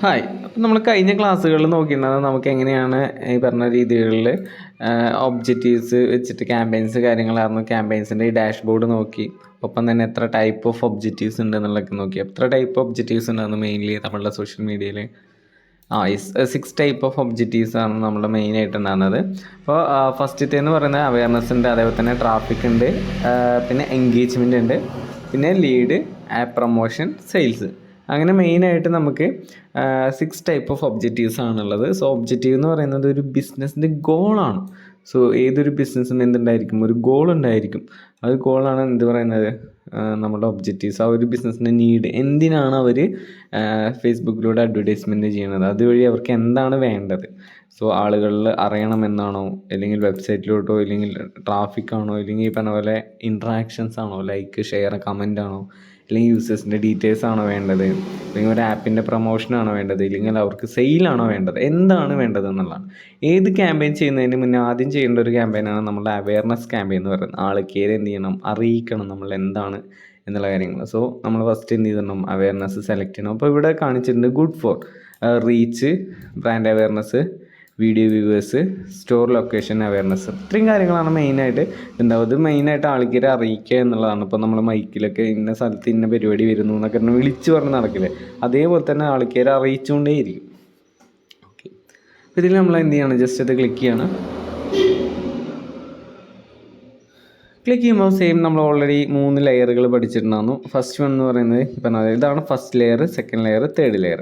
Hi. അപ്പം നമ്മൾ കഴിഞ്ഞ ക്ലാസ്സുകളിൽ നോക്കിയിട്ടുണ്ടായിരുന്നത് നമുക്ക് എങ്ങനെയാണ് ഈ പറഞ്ഞ രീതികളിൽ ഒബ്ജക്റ്റീവ്സ് വെച്ചിട്ട് ക്യാമ്പയിൻസ് കാര്യങ്ങളായിരുന്നു. ക്യാമ്പയിൻസിൻ്റെ ഈ ഡാഷ്ബോർഡ് നോക്കി, ഒപ്പം തന്നെ എത്ര ടൈപ്പ് ഓഫ് ഒബ്ജക്റ്റീവ്സ് ഉണ്ട് എന്നുള്ളതൊക്കെ നോക്കി. എത്ര ടൈപ്പ് ഒബ്ജക്റ്റീവ്സ് ഉണ്ടായിരുന്നു മെയിൻലി നമ്മളുടെ സോഷ്യൽ മീഡിയയിൽ? ഈ 6 ടൈപ്പ് ഓഫ് ഒബ്ജക്റ്റീവ്സ് ആണ് നമ്മൾ മെയിനായിട്ട് ഉണ്ടാകുന്നത്. അപ്പോൾ ഫസ്റ്റത്തേന്ന് പറയുന്നത് അവയർനെസ് ഉണ്ട്, അതേപോലെ തന്നെ ട്രാഫിക് ഉണ്ട്, പിന്നെ എൻഗേജ്മെൻ്റ് ഉണ്ട്, പിന്നെ ലീഡ്, ആപ്പ് പ്രൊമോഷൻ, സെയിൽസ്. അങ്ങനെ മെയിനായിട്ട് നമുക്ക് 6 ടൈപ്പ് ഓഫ് ഒബ്ജക്റ്റീവ്സ് ആണുള്ളത്. സോ ഒബ്ജക്റ്റീവ് എന്ന് പറയുന്നത് ഒരു ബിസിനസ്സിൻ്റെ ഗോളാണ്. സോ ഏതൊരു ബിസിനസ്സിന് എന്തുണ്ടായിരിക്കും, ഒരു ഗോൾ ഉണ്ടായിരിക്കും. ആ ഒരു ഗോളാണ് എന്ത് പറയുന്നത്, നമ്മുടെ ഒബ്ജക്റ്റീവ്സ്. ആ ഒരു ബിസിനസ്സിൻ്റെ നീഡ്, എന്തിനാണ് അവർ ഫേസ്ബുക്കിലൂടെ അഡ്വർടൈസ്മെൻറ്റ് ചെയ്യുന്നത്, അതുവഴി അവർക്ക് എന്താണ് വേണ്ടത്. സോ ആളുകളിൽ അറിയണമെന്നാണോ, അല്ലെങ്കിൽ വെബ്സൈറ്റിലോട്ടോ, ഇല്ലെങ്കിൽ ട്രാഫിക്കാണോ, ഇല്ലെങ്കിൽ ഈ പറഞ്ഞ പോലെ ഇൻട്രാക്ഷൻസ് ആണോ, ലൈക്ക്, ഷെയർ, കമൻ്റ് ആണോ, അല്ലെങ്കിൽ യൂസേഴ്സിൻ്റെ ഡീറ്റെയിൽസ് ആണോ വേണ്ടത്, അല്ലെങ്കിൽ ഒരു ആപ്പിൻ്റെ പ്രൊമോഷനാണോ വേണ്ടത്, ഇല്ലെങ്കിൽ അവർക്ക് സെയിലാണോ വേണ്ടത്, എന്താണ് വേണ്ടത് എന്നുള്ളതാണ്. ഏത് ക്യാമ്പയിൻ ചെയ്യുന്നതിന് മുന്നേ ആദ്യം ചെയ്യേണ്ട ഒരു ക്യാമ്പയിനാണ് നമ്മുടെ അവയർനെസ് ക്യാമ്പയിൻ എന്ന് പറയുന്നത്. ആൾക്കാരെ എന്ത് ചെയ്യണം, അറിയിക്കണം നമ്മൾ എന്താണ് എന്നുള്ള കാര്യങ്ങൾ. സോ നമ്മൾ ഫസ്റ്റ് എന്ത് ചെയ്തിടണം, അവയർനെസ് സെലക്ട് ചെയ്യണം. അപ്പോൾ ഇവിടെ കാണിച്ചിട്ടുണ്ട് good for reach, brand awareness, video viewers, store location awareness. ഇത്രയും കാര്യങ്ങളാണ് മെയിനായിട്ട് ഉണ്ടാവും. ഇത് മെയിനായിട്ട് ആൾക്കാരെ അറിയിക്കുക എന്നുള്ളതാണ്. ഇപ്പോൾ നമ്മൾ മൈക്കിലൊക്കെ ഇന്ന സ്ഥലത്ത് ഇന്ന പരിപാടി വരുന്നു എന്നൊക്കെ വിളിച്ച് പറഞ്ഞ് നടക്കില്ലേ, അതേപോലെ തന്നെ ആൾക്കാരെ അറിയിച്ചുകൊണ്ടേയിരിക്കും. ഓക്കെ, അപ്പോൾ ഇതിൽ നമ്മൾ എന്ത് ചെയ്യണം, ജസ്റ്റ് ഇത് ക്ലിക്ക് ചെയ്യണം. ക്ലിക്ക് ചെയ്യുമ്പോൾ സെയിം നമ്മൾ ഓൾറെഡി 3 ലെയറുകൾ പഠിച്ചിട്ടുണ്ടായിരുന്നു. ഫസ്റ്റ് വൺ എന്ന് പറയുന്നത് ഇപ്പം ഇതാണ് first layer, second layer, third layer.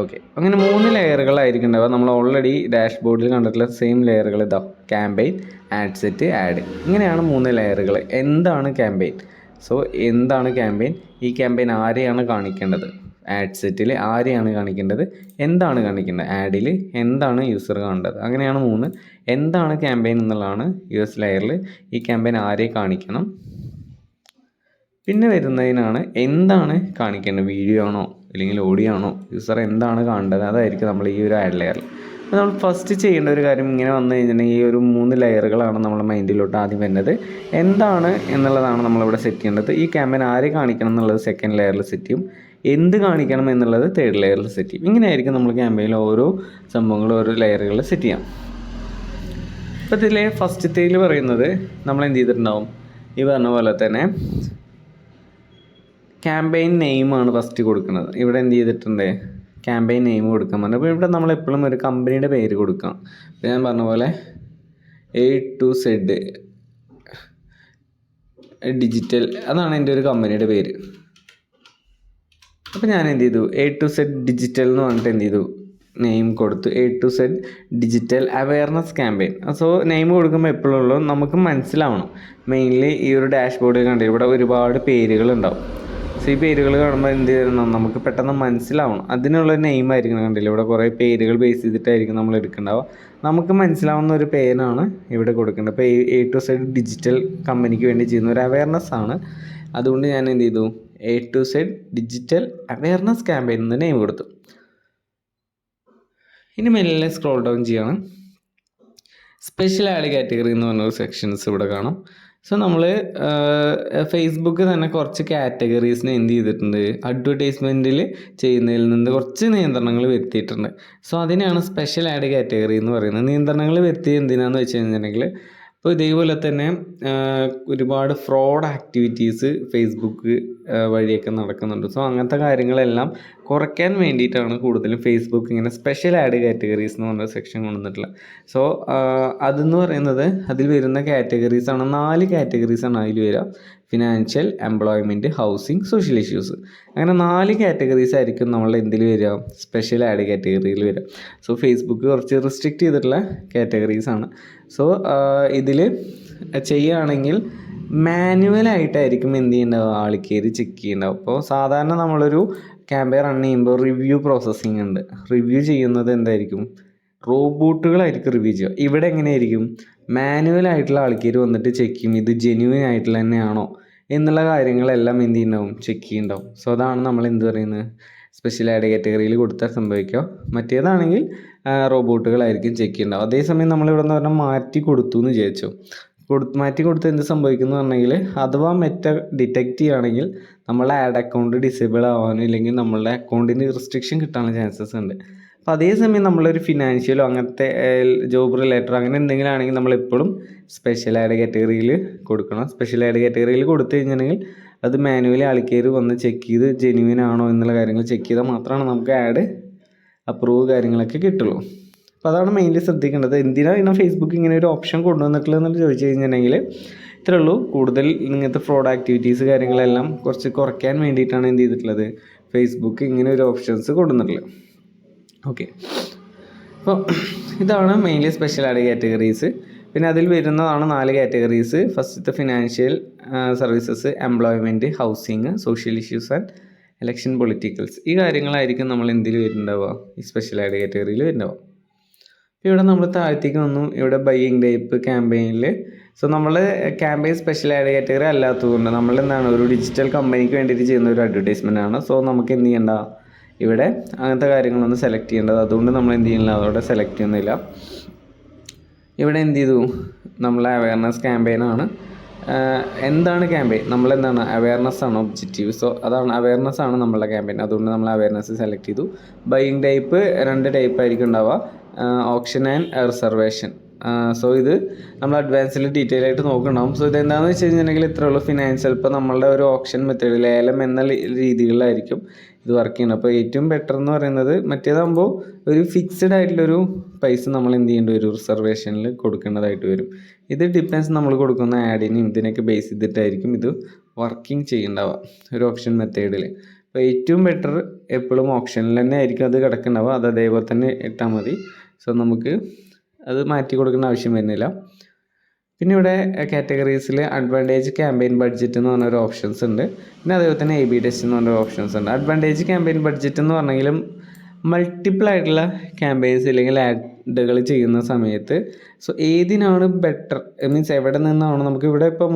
Okay, അങ്ങനെ 3 ലെയറുകളായിരിക്കും ഉണ്ടാവുക. നമ്മൾ ഓൾറെഡി ഡാഷ്ബോർഡിൽ കണ്ടിട്ടുള്ള സെയിം ലെയറുകൾ ഇതാ: ക്യാമ്പയിൻ, ആഡ് സെറ്റ്, ആഡ്. ഇങ്ങനെയാണ് 3 ലെയറുകൾ. എന്താണ് ക്യാമ്പയിൻ? സോ എന്താണ് ക്യാമ്പയിൻ? ഈ ക്യാമ്പയിൻ ആരെയാണ് കാണിക്കേണ്ടത്? ആഡ് സെറ്റിൽ ആരെയാണ് കാണിക്കേണ്ടത്? എന്താണ് കാണിക്കേണ്ടത്? ആഡിൽ എന്താണ് യൂസർ കാണേണ്ടത്? അങ്ങനെയാണ് 3. എന്താണ് ക്യാമ്പയിൻ എന്നുള്ളതാണ് യൂസ് ലെയറിൽ. ഈ ക്യാമ്പയിൻ ആരെ കാണിക്കണം? പിന്നെ വരുന്നതിനാണ് എന്താണ് കാണിക്കേണ്ടത്, വീഡിയോ ആണോ അല്ലെങ്കിൽ ഓഡിയോ ആണോ, യൂസർ എന്താണ് കാണേണ്ടത്, അതായിരിക്കും നമ്മൾ ഈ ഒരു ആഡ് ലെയറിൽ. അപ്പോൾ നമ്മൾ ഫസ്റ്റ് ചെയ്യേണ്ട ഒരു കാര്യം, ഇങ്ങനെ വന്നു കഴിഞ്ഞിട്ടുണ്ടെങ്കിൽ ഈ ഒരു 3 ലെയറുകളാണ് നമ്മുടെ മൈൻഡിലോട്ട് ആദ്യം വരുന്നത്. എന്താണ് എന്നുള്ളതാണ് നമ്മളിവിടെ സെറ്റ് ചെയ്യേണ്ടത്. ഈ ക്യാമ്പയിൻ ആരെ കാണിക്കണം എന്നുള്ളത് സെക്കൻഡ് ലെയറിൽ സെറ്റ് ചെയ്യും. എന്ത് കാണിക്കണം എന്നുള്ളത് തേർഡ് ലെയറിൽ സെറ്റ് ചെയ്യും. ഇങ്ങനെയായിരിക്കും നമ്മൾ ക്യാമ്പയിനിൽ ഓരോ സംഭവങ്ങളും ഓരോ ലെയറുകളിൽ സെറ്റ് ചെയ്യാം. അപ്പോൾ ഇതിലെ ഫസ്റ്റത്തേൽ പറയുന്നത് നമ്മൾ എന്ത് ചെയ്തിട്ടുണ്ടാവും, ഈ പറഞ്ഞ പോലെ തന്നെ ക്യാമ്പയിൻ നെയിമാണ് ഫസ്റ്റ് കൊടുക്കുന്നത്. ഇവിടെ എന്ത് ചെയ്തിട്ടുണ്ട്, ക്യാമ്പയിൻ നെയിം കൊടുക്കാൻ പറഞ്ഞു. അപ്പോൾ ഇവിടെ നമ്മളെപ്പോഴും ഒരു കമ്പനിയുടെ പേര് കൊടുക്കണം. അപ്പോൾ ഞാൻ പറഞ്ഞ പോലെ A to Z ഡിജിറ്റൽ, അതാണ് എൻ്റെ ഒരു കമ്പനിയുടെ പേര്. അപ്പോൾ ഞാൻ എന്ത് ചെയ്തു, A to Z ഡിജിറ്റൽ എന്ന് പറഞ്ഞിട്ട് എന്ത് ചെയ്തു, നെയിം കൊടുത്തു. A to Z digital awareness campaign. So name കൊടുക്കുമ്പോൾ എപ്പോഴുള്ളൂ നമുക്ക് മനസ്സിലാവണം. മെയിൻലി ഈ ഒരു ഡാഷ്ബോർഡിൽ കണ്ടിട്ട് ഇവിടെ ഒരുപാട് പേരുകളുണ്ടാവും. സോ ഈ പേരുകൾ കാണുമ്പോൾ എന്ത് ചെയ്യണം, നമുക്ക് പെട്ടെന്ന് മനസ്സിലാവണം. അതിനുള്ള നെയിം ആയിരിക്കണം. കണ്ടില്ല, ഇവിടെ കുറേ പേരുകൾ ബേസ് ചെയ്തിട്ടായിരിക്കും നമ്മൾ എടുക്കേണ്ടാവുക. നമുക്ക് മനസ്സിലാവുന്ന ഒരു പേരാണ് ഇവിടെ കൊടുക്കേണ്ടത്. അപ്പോൾ A to Z ഡിജിറ്റൽ കമ്പനിക്ക് വേണ്ടി ചെയ്യുന്ന ഒരു അവയർനെസ് ആണ്. അതുകൊണ്ട് ഞാൻ എന്ത് ചെയ്തു, A to Z digital awareness campaign എന്ന് നെയിം കൊടുത്തു. ഇനി മെല്ലെ സ്ക്രോൾ ഡൗൺ ചെയ്യണം. സ്പെഷ്യൽ ആഡ് കാറ്റഗറി എന്ന് പറഞ്ഞ സെക്ഷൻസ് ഇവിടെ കാണാം. സോ നമ്മൾ ഫേസ്ബുക്ക് തന്നെ കുറച്ച് കാറ്റഗറീസിന് എന്ത് ചെയ്തിട്ടുണ്ട്, അഡ്വർടൈസ്മെൻറ്റിൽ ചെയ്യുന്നതിൽ നിന്ന് കുറച്ച് നിയന്ത്രണങ്ങൾ വരുത്തിയിട്ടുണ്ട്. സോ അതിനാണ് സ്പെഷ്യൽ ആഡ് കാറ്റഗറി എന്ന് പറയുന്നത്. നിയന്ത്രണങ്ങൾ വരുത്തി എന്തിനാണെന്ന് വെച്ച് കഴിഞ്ഞിട്ടുണ്ടെങ്കിൽ, അപ്പോൾ ഇതേപോലെ തന്നെ ഒരുപാട് ഫ്രോഡ് ആക്ടിവിറ്റീസ് ഫേസ്ബുക്ക് വഴിയൊക്കെ നടക്കുന്നുണ്ട്. സോ അങ്ങനത്തെ കാര്യങ്ങളെല്ലാം കുറയ്ക്കാൻ വേണ്ടിയിട്ടാണ് കൂടുതലും ഫേസ്ബുക്ക് ഇങ്ങനെ സ്പെഷ്യൽ ആഡ് കാറ്റഗറീസ് എന്ന് പറഞ്ഞ സെക്ഷൻ കൊണ്ടുവന്നിട്ടുള്ളത്. സോ അതെന്ന് പറയുന്നത് അതിൽ വരുന്ന കാറ്റഗറീസാണ് 4 കാറ്റഗറീസാണ് അതിൽ വരിക: financial, employment, housing, social issues. അങ്ങനെ 4 കാറ്റഗറീസ് ആയിരിക്കും നമ്മൾ എന്തിൽ വരിക, സ്പെഷ്യൽ ആഡ് കാറ്റഗറിയിൽ വരിക. സോ ഫേസ്ബുക്ക് കുറച്ച് റിസ്ട്രിക്റ്റ് ചെയ്തിട്ടുള്ള കാറ്റഗറീസാണ്. സോ ഇതിൽ ചെയ്യുകയാണെങ്കിൽ മാനുവലായിട്ടായിരിക്കും എന്ത് ചെയ്യേണ്ടത്, ആൾക്കാർ ചെക്ക് ചെയ്യേണ്ടാവും. അപ്പോൾ സാധാരണ നമ്മളൊരു ക്യാമ്പയിൻ റൺ ചെയ്യുമ്പോൾ റിവ്യൂ പ്രോസസ്സിങ് ഉണ്ട്. റിവ്യൂ ചെയ്യുന്നത് എന്തായിരിക്കും, റോബോട്ടുകളായിരിക്കും റിവ്യൂ ചെയ്യുക. ഇവിടെ എങ്ങനെയായിരിക്കും, മാനുവലായിട്ടുള്ള ആൾക്കാർ വന്നിട്ട് ചെക്ക് ചെയ്യും, ഇത് ജെന്യുവൻ ആയിട്ടുള്ള തന്നെയാണോ എന്നുള്ള കാര്യങ്ങളെല്ലാം എന്ത് ചെയ്യുന്നുണ്ടാവും, ചെക്ക് ചെയ്യുന്നുണ്ടാവും. സോ അതാണ് നമ്മൾ എന്ത് പറയുന്നത്, സ്പെഷ്യൽ ആഡ് കാറ്റഗറിയിൽ കൊടുത്താൽ സംഭവിക്കുക. മറ്റേതാണെങ്കിൽ റോബോട്ടുകളായിരിക്കും ചെക്ക് ചെയ്യുന്നുണ്ടാവും. അതേസമയം നമ്മളിവിടെ നിന്ന് പറഞ്ഞാൽ മാറ്റി കൊടുത്തു എന്ന് വിചാരിച്ചു. മാറ്റി കൊടുത്ത് എന്ത് സംഭവിക്കുന്നു പറഞ്ഞെങ്കിൽ അഥവാ ഡിറ്റക്റ്റ് ചെയ്യുകയാണെങ്കിൽ നമ്മളെ ആഡ് അക്കൗണ്ട് ഡിസേബിൾ ആവാനും ഇല്ലെങ്കിൽ നമ്മളുടെ അക്കൗണ്ടിന് റിസ്ട്രിക്ഷൻ കിട്ടാനുള്ള ചാൻസസ് ഉണ്ട്. അപ്പോൾ അതേസമയം നമ്മളൊരു ഫിനാൻഷ്യലോ അങ്ങനത്തെ ജോബ് റിലേറ്റഡ് അങ്ങനെ എന്തെങ്കിലും ആണെങ്കിൽ നമ്മളെപ്പോഴും സ്പെഷ്യൽ ആഡ് കാറ്റഗറിയിൽ കൊടുക്കണം. സ്പെഷ്യൽ ആഡ് കാറ്റഗറിയിൽ കൊടുത്തു കഴിഞ്ഞിട്ടുണ്ടെങ്കിൽ അത് മാനുവലി ആൾക്കാർ വന്ന് ചെക്ക് ചെയ്ത് ജെന്യുവൻ ആണോ എന്നുള്ള കാര്യങ്ങൾ ചെക്ക് ചെയ്താൽ മാത്രമാണ് നമുക്ക് ആഡ് അപ്രൂവ് കാര്യങ്ങളൊക്കെ കിട്ടുള്ളൂ. അപ്പോൾ അതാണ് മെയിൻലി ശ്രദ്ധിക്കേണ്ടത്. എന്തിനാണ് ഇങ്ങനെ ഫേസ്ബുക്ക് ഇങ്ങനെ ഒരു ഓപ്ഷൻ കൊണ്ടുവന്നിട്ടുള്ളതെന്ന് ചോദിച്ചു കഴിഞ്ഞിട്ടുണ്ടെങ്കിൽ ഇത്രേ ഉള്ളൂ. കൂടുതൽ ഇങ്ങനത്തെ ഫ്രോഡ് ആക്ടിവിറ്റീസ് കാര്യങ്ങളെല്ലാം കുറച്ച് കുറയ്ക്കാൻ വേണ്ടിയിട്ടാണ് എന്ത് ചെയ്തിട്ടുള്ളത്, ഫേസ്ബുക്ക് ഇങ്ങനെ ഒരു ഓപ്ഷൻസ് കൊണ്ടുവന്നിട്ടുള്ളത്. ഓക്കെ, അപ്പോൾ ഇതാണ് മെയിൻലി സ്പെഷ്യൽ ആഡ് കാറ്റഗറീസ്. പിന്നെ അതിൽ വരുന്നതാണ് 4 കാറ്റഗറീസ്. ഫസ്റ്റത്തെ financial services, employment, housing, social issues and election politicals. ഈ കാര്യങ്ങളായിരിക്കും നമ്മൾ എന്തിൽ വരുന്നുണ്ടാവുക, ഈ സ്പെഷ്യൽ ആഡ് കാറ്റഗറിയിൽ വരുന്നുണ്ടാവുക. ഇവിടെ നമ്മൾ താഴത്തേക്ക് വന്നു. ഇവിടെ ബൈയിങ് ടൈപ്പ് ക്യാമ്പയിനിൽ നമ്മൾ ക്യാമ്പയിൻ സ്പെഷ്യൽ ആഡ് കാറ്റഗറി അല്ലാത്തതുകൊണ്ട് നമ്മൾ എന്താണ് ഒരു ഡിജിറ്റൽ കമ്പനിക്ക് വേണ്ടിയിട്ട് ചെയ്യുന്ന ഒരു അഡ്വർടൈസ്മെൻ്റ് ആണ്. നമുക്ക് എന്ത് ചെയ്യേണ്ട, ഇവിടെ അങ്ങനത്തെ കാര്യങ്ങളൊന്നും സെലക്ട് ചെയ്യേണ്ടത്, അതുകൊണ്ട് നമ്മൾ എന്ത് ചെയ്യുന്നില്ല, അതോടെ സെലക്ട് ചെയ്യുന്നില്ല. ഇവിടെ എന്ത് ചെയ്തു, നമ്മളെ അവയർനെസ് ക്യാമ്പയിനാണ്. എന്താണ് ക്യാമ്പയിൻ, നമ്മളെന്താണ് അവയർനെസ് ആണ് ഒബ്ജക്റ്റീവ്. അതാണ് അവയർനെസ് ആണ് നമ്മളുടെ ക്യാമ്പയിൻ, അതുകൊണ്ട് നമ്മൾ അവയർനെസ് സെലക്ട് ചെയ്തു. ബൈയിങ് ടൈപ്പ് 2 ടൈപ്പ് ആയിരിക്കും ഉണ്ടാവുക, ഓപ്ഷൻ ആൻഡ് റിസർവേഷൻ. ഇത് നമ്മൾ അഡ്വാൻസിൽ ഡീറ്റെയിൽ ആയിട്ട് നോക്കുന്നുണ്ടാവും. ഇതെന്താണെന്ന് വെച്ച് കഴിഞ്ഞിട്ടുണ്ടെങ്കിൽ ഇത്രേ ഉള്ളൂ. ഫിനാൻഷ്യൽ ഇപ്പോൾ നമ്മളുടെ ഒരു ഓപ്ഷൻ മെത്തേഡ്, ലേലം എന്ന രീതികളിലായിരിക്കും ഇത് വർക്ക് ചെയ്യുന്നത്. അപ്പോൾ ഏറ്റവും ബെറ്റർ എന്ന് പറയുന്നത് മറ്റേതാകുമ്പോൾ ഒരു ഫിക്സ്ഡ് ആയിട്ടുള്ളൊരു പൈസ നമ്മൾ എന്ത് ചെയ്യേണ്ടി വരും, റിസർവേഷനിൽ കൊടുക്കേണ്ടതായിട്ട് വരും. ഇത് ഡിപ്പെൻസ് നമ്മൾ കൊടുക്കുന്ന ആഡിനും ഇതിനൊക്കെ ബേസ് ചെയ്തിട്ടായിരിക്കും ഇത് വർക്കിംഗ് ചെയ്യുന്നുണ്ടാവുക ഒരു ഓപ്ഷൻ മെത്തേഡിൽ. അപ്പോൾ ഏറ്റവും ബെറ്റർ എപ്പോഴും ഓപ്ഷനിൽ തന്നെ ആയിരിക്കും അത് കിടക്കുന്നുണ്ടാവുക. അത് അതേപോലെ തന്നെ ഇട്ടാൽ മതി. നമുക്ക് അത് മാറ്റി കൊടുക്കേണ്ട ആവശ്യം വരുന്നില്ല. പിന്നെ ഇവിടെ കാറ്റഗറീസിൽ അഡ്വാൻറ്റേജ് ക്യാമ്പയിൻ ബഡ്ജറ്റ് എന്ന് പറഞ്ഞൊരു ഓപ്ഷൻസ് ഉണ്ട്. പിന്നെ അതേപോലെ തന്നെ AB ടെസ്റ്റ് എന്ന് പറഞ്ഞൊരു ഓപ്ഷൻസ് ഉണ്ട്. അഡ്വാൻറ്റേജ് ക്യാമ്പയിൻ ബഡ്ജറ്റ് എന്ന് പറഞ്ഞെങ്കിലും മൾട്ടിപ്പിൾ ആയിട്ടുള്ള ക്യാമ്പയിൻസ് അല്ലെങ്കിൽ ആഡുകൾ ചെയ്യുന്ന സമയത്ത് ഏതിനാണ് ബെറ്റർ, മീൻസ് എവിടെ നിന്നാണ് നമുക്ക് ഇവിടെ ഇപ്പോൾ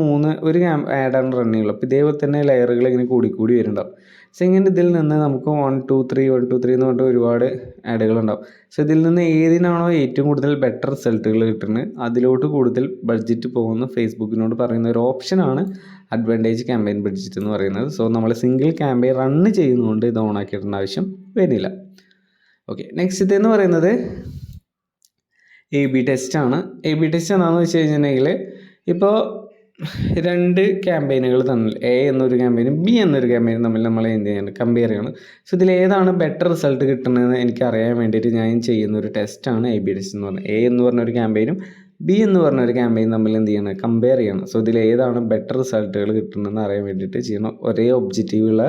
ഒരു ആഡാണ് റൺ ചെയ്യുള്ളൂ. അപ്പോൾ ഇതേപോലെ തന്നെ ലെയറുകൾ ഇങ്ങനെ കൂടി വരുന്നുണ്ടാവും. ഇങ്ങനെ ഇതിൽ നിന്ന് നമുക്ക് 1, 2, 3 എന്ന് പറഞ്ഞിട്ട് ഒരുപാട് ആഡുകളുണ്ടാവും. ഇതിൽ നിന്ന് ഏതിനാണോ ഏറ്റവും കൂടുതൽ ബെറ്റർ റിസൾട്ടുകൾ കിട്ടുന്നത് അതിലോട്ട് കൂടുതൽ ബഡ്ജറ്റ് പോകുന്ന ഫേസ്ബുക്കിനോട് പറയുന്ന ഒരു ഓപ്ഷനാണ് അഡ്വാൻറ്റേജ് ക്യാമ്പയിൻ ബഡ്ജറ്റ് എന്ന് പറയുന്നത്. നമ്മൾ സിംഗിൾ ക്യാമ്പയിൻ റണ്ണ് ചെയ്യുന്നതുകൊണ്ട് ഇത് ഓൺ ആക്കിയിടേണ്ട ആവശ്യം വരുന്നില്ല. ഓക്കെ, നെക്സ്റ്റ് എന്ന് പറയുന്നത് AB ടെസ്റ്റാണ്. AB ടെസ്റ്റ് എന്താണെന്ന് വെച്ച് കഴിഞ്ഞിട്ടുണ്ടെങ്കിൽ ഇപ്പോൾ 2 ക്യാമ്പയിനുകൾ തമ്മിൽ A എന്നൊരു ക്യാമ്പയിനും B എന്നൊരു ക്യാമ്പയിനും തമ്മിൽ നമ്മൾ എന്ത് ചെയ്യണം, കമ്പയർ ചെയ്യണം. ഇതിൽ ഏതാണ് ബെറ്റർ റിസൾട്ട് കിട്ടുന്നതെന്ന് എനിക്ക് അറിയാൻ വേണ്ടിയിട്ട് ഞാൻ ചെയ്യുന്ന ഒരു ടെസ്റ്റാണ് AB ടെസ്റ്റ് എന്ന് പറഞ്ഞത്. A എന്ന് പറഞ്ഞൊരു ക്യാമ്പയിനും B എന്ന് പറഞ്ഞൊരു ക്യാമ്പയിൻ തമ്മിൽ എന്ത് ചെയ്യണം, കമ്പയർ ചെയ്യണം. ഇതിൽ ഏതാണ് ബെറ്റർ റിസൾട്ടുകൾ കിട്ടുന്നതെന്ന് അറിയാൻ വേണ്ടിയിട്ട് ചെയ്യണം, ഒരേ ഒബ്ജക്റ്റീവുള്ള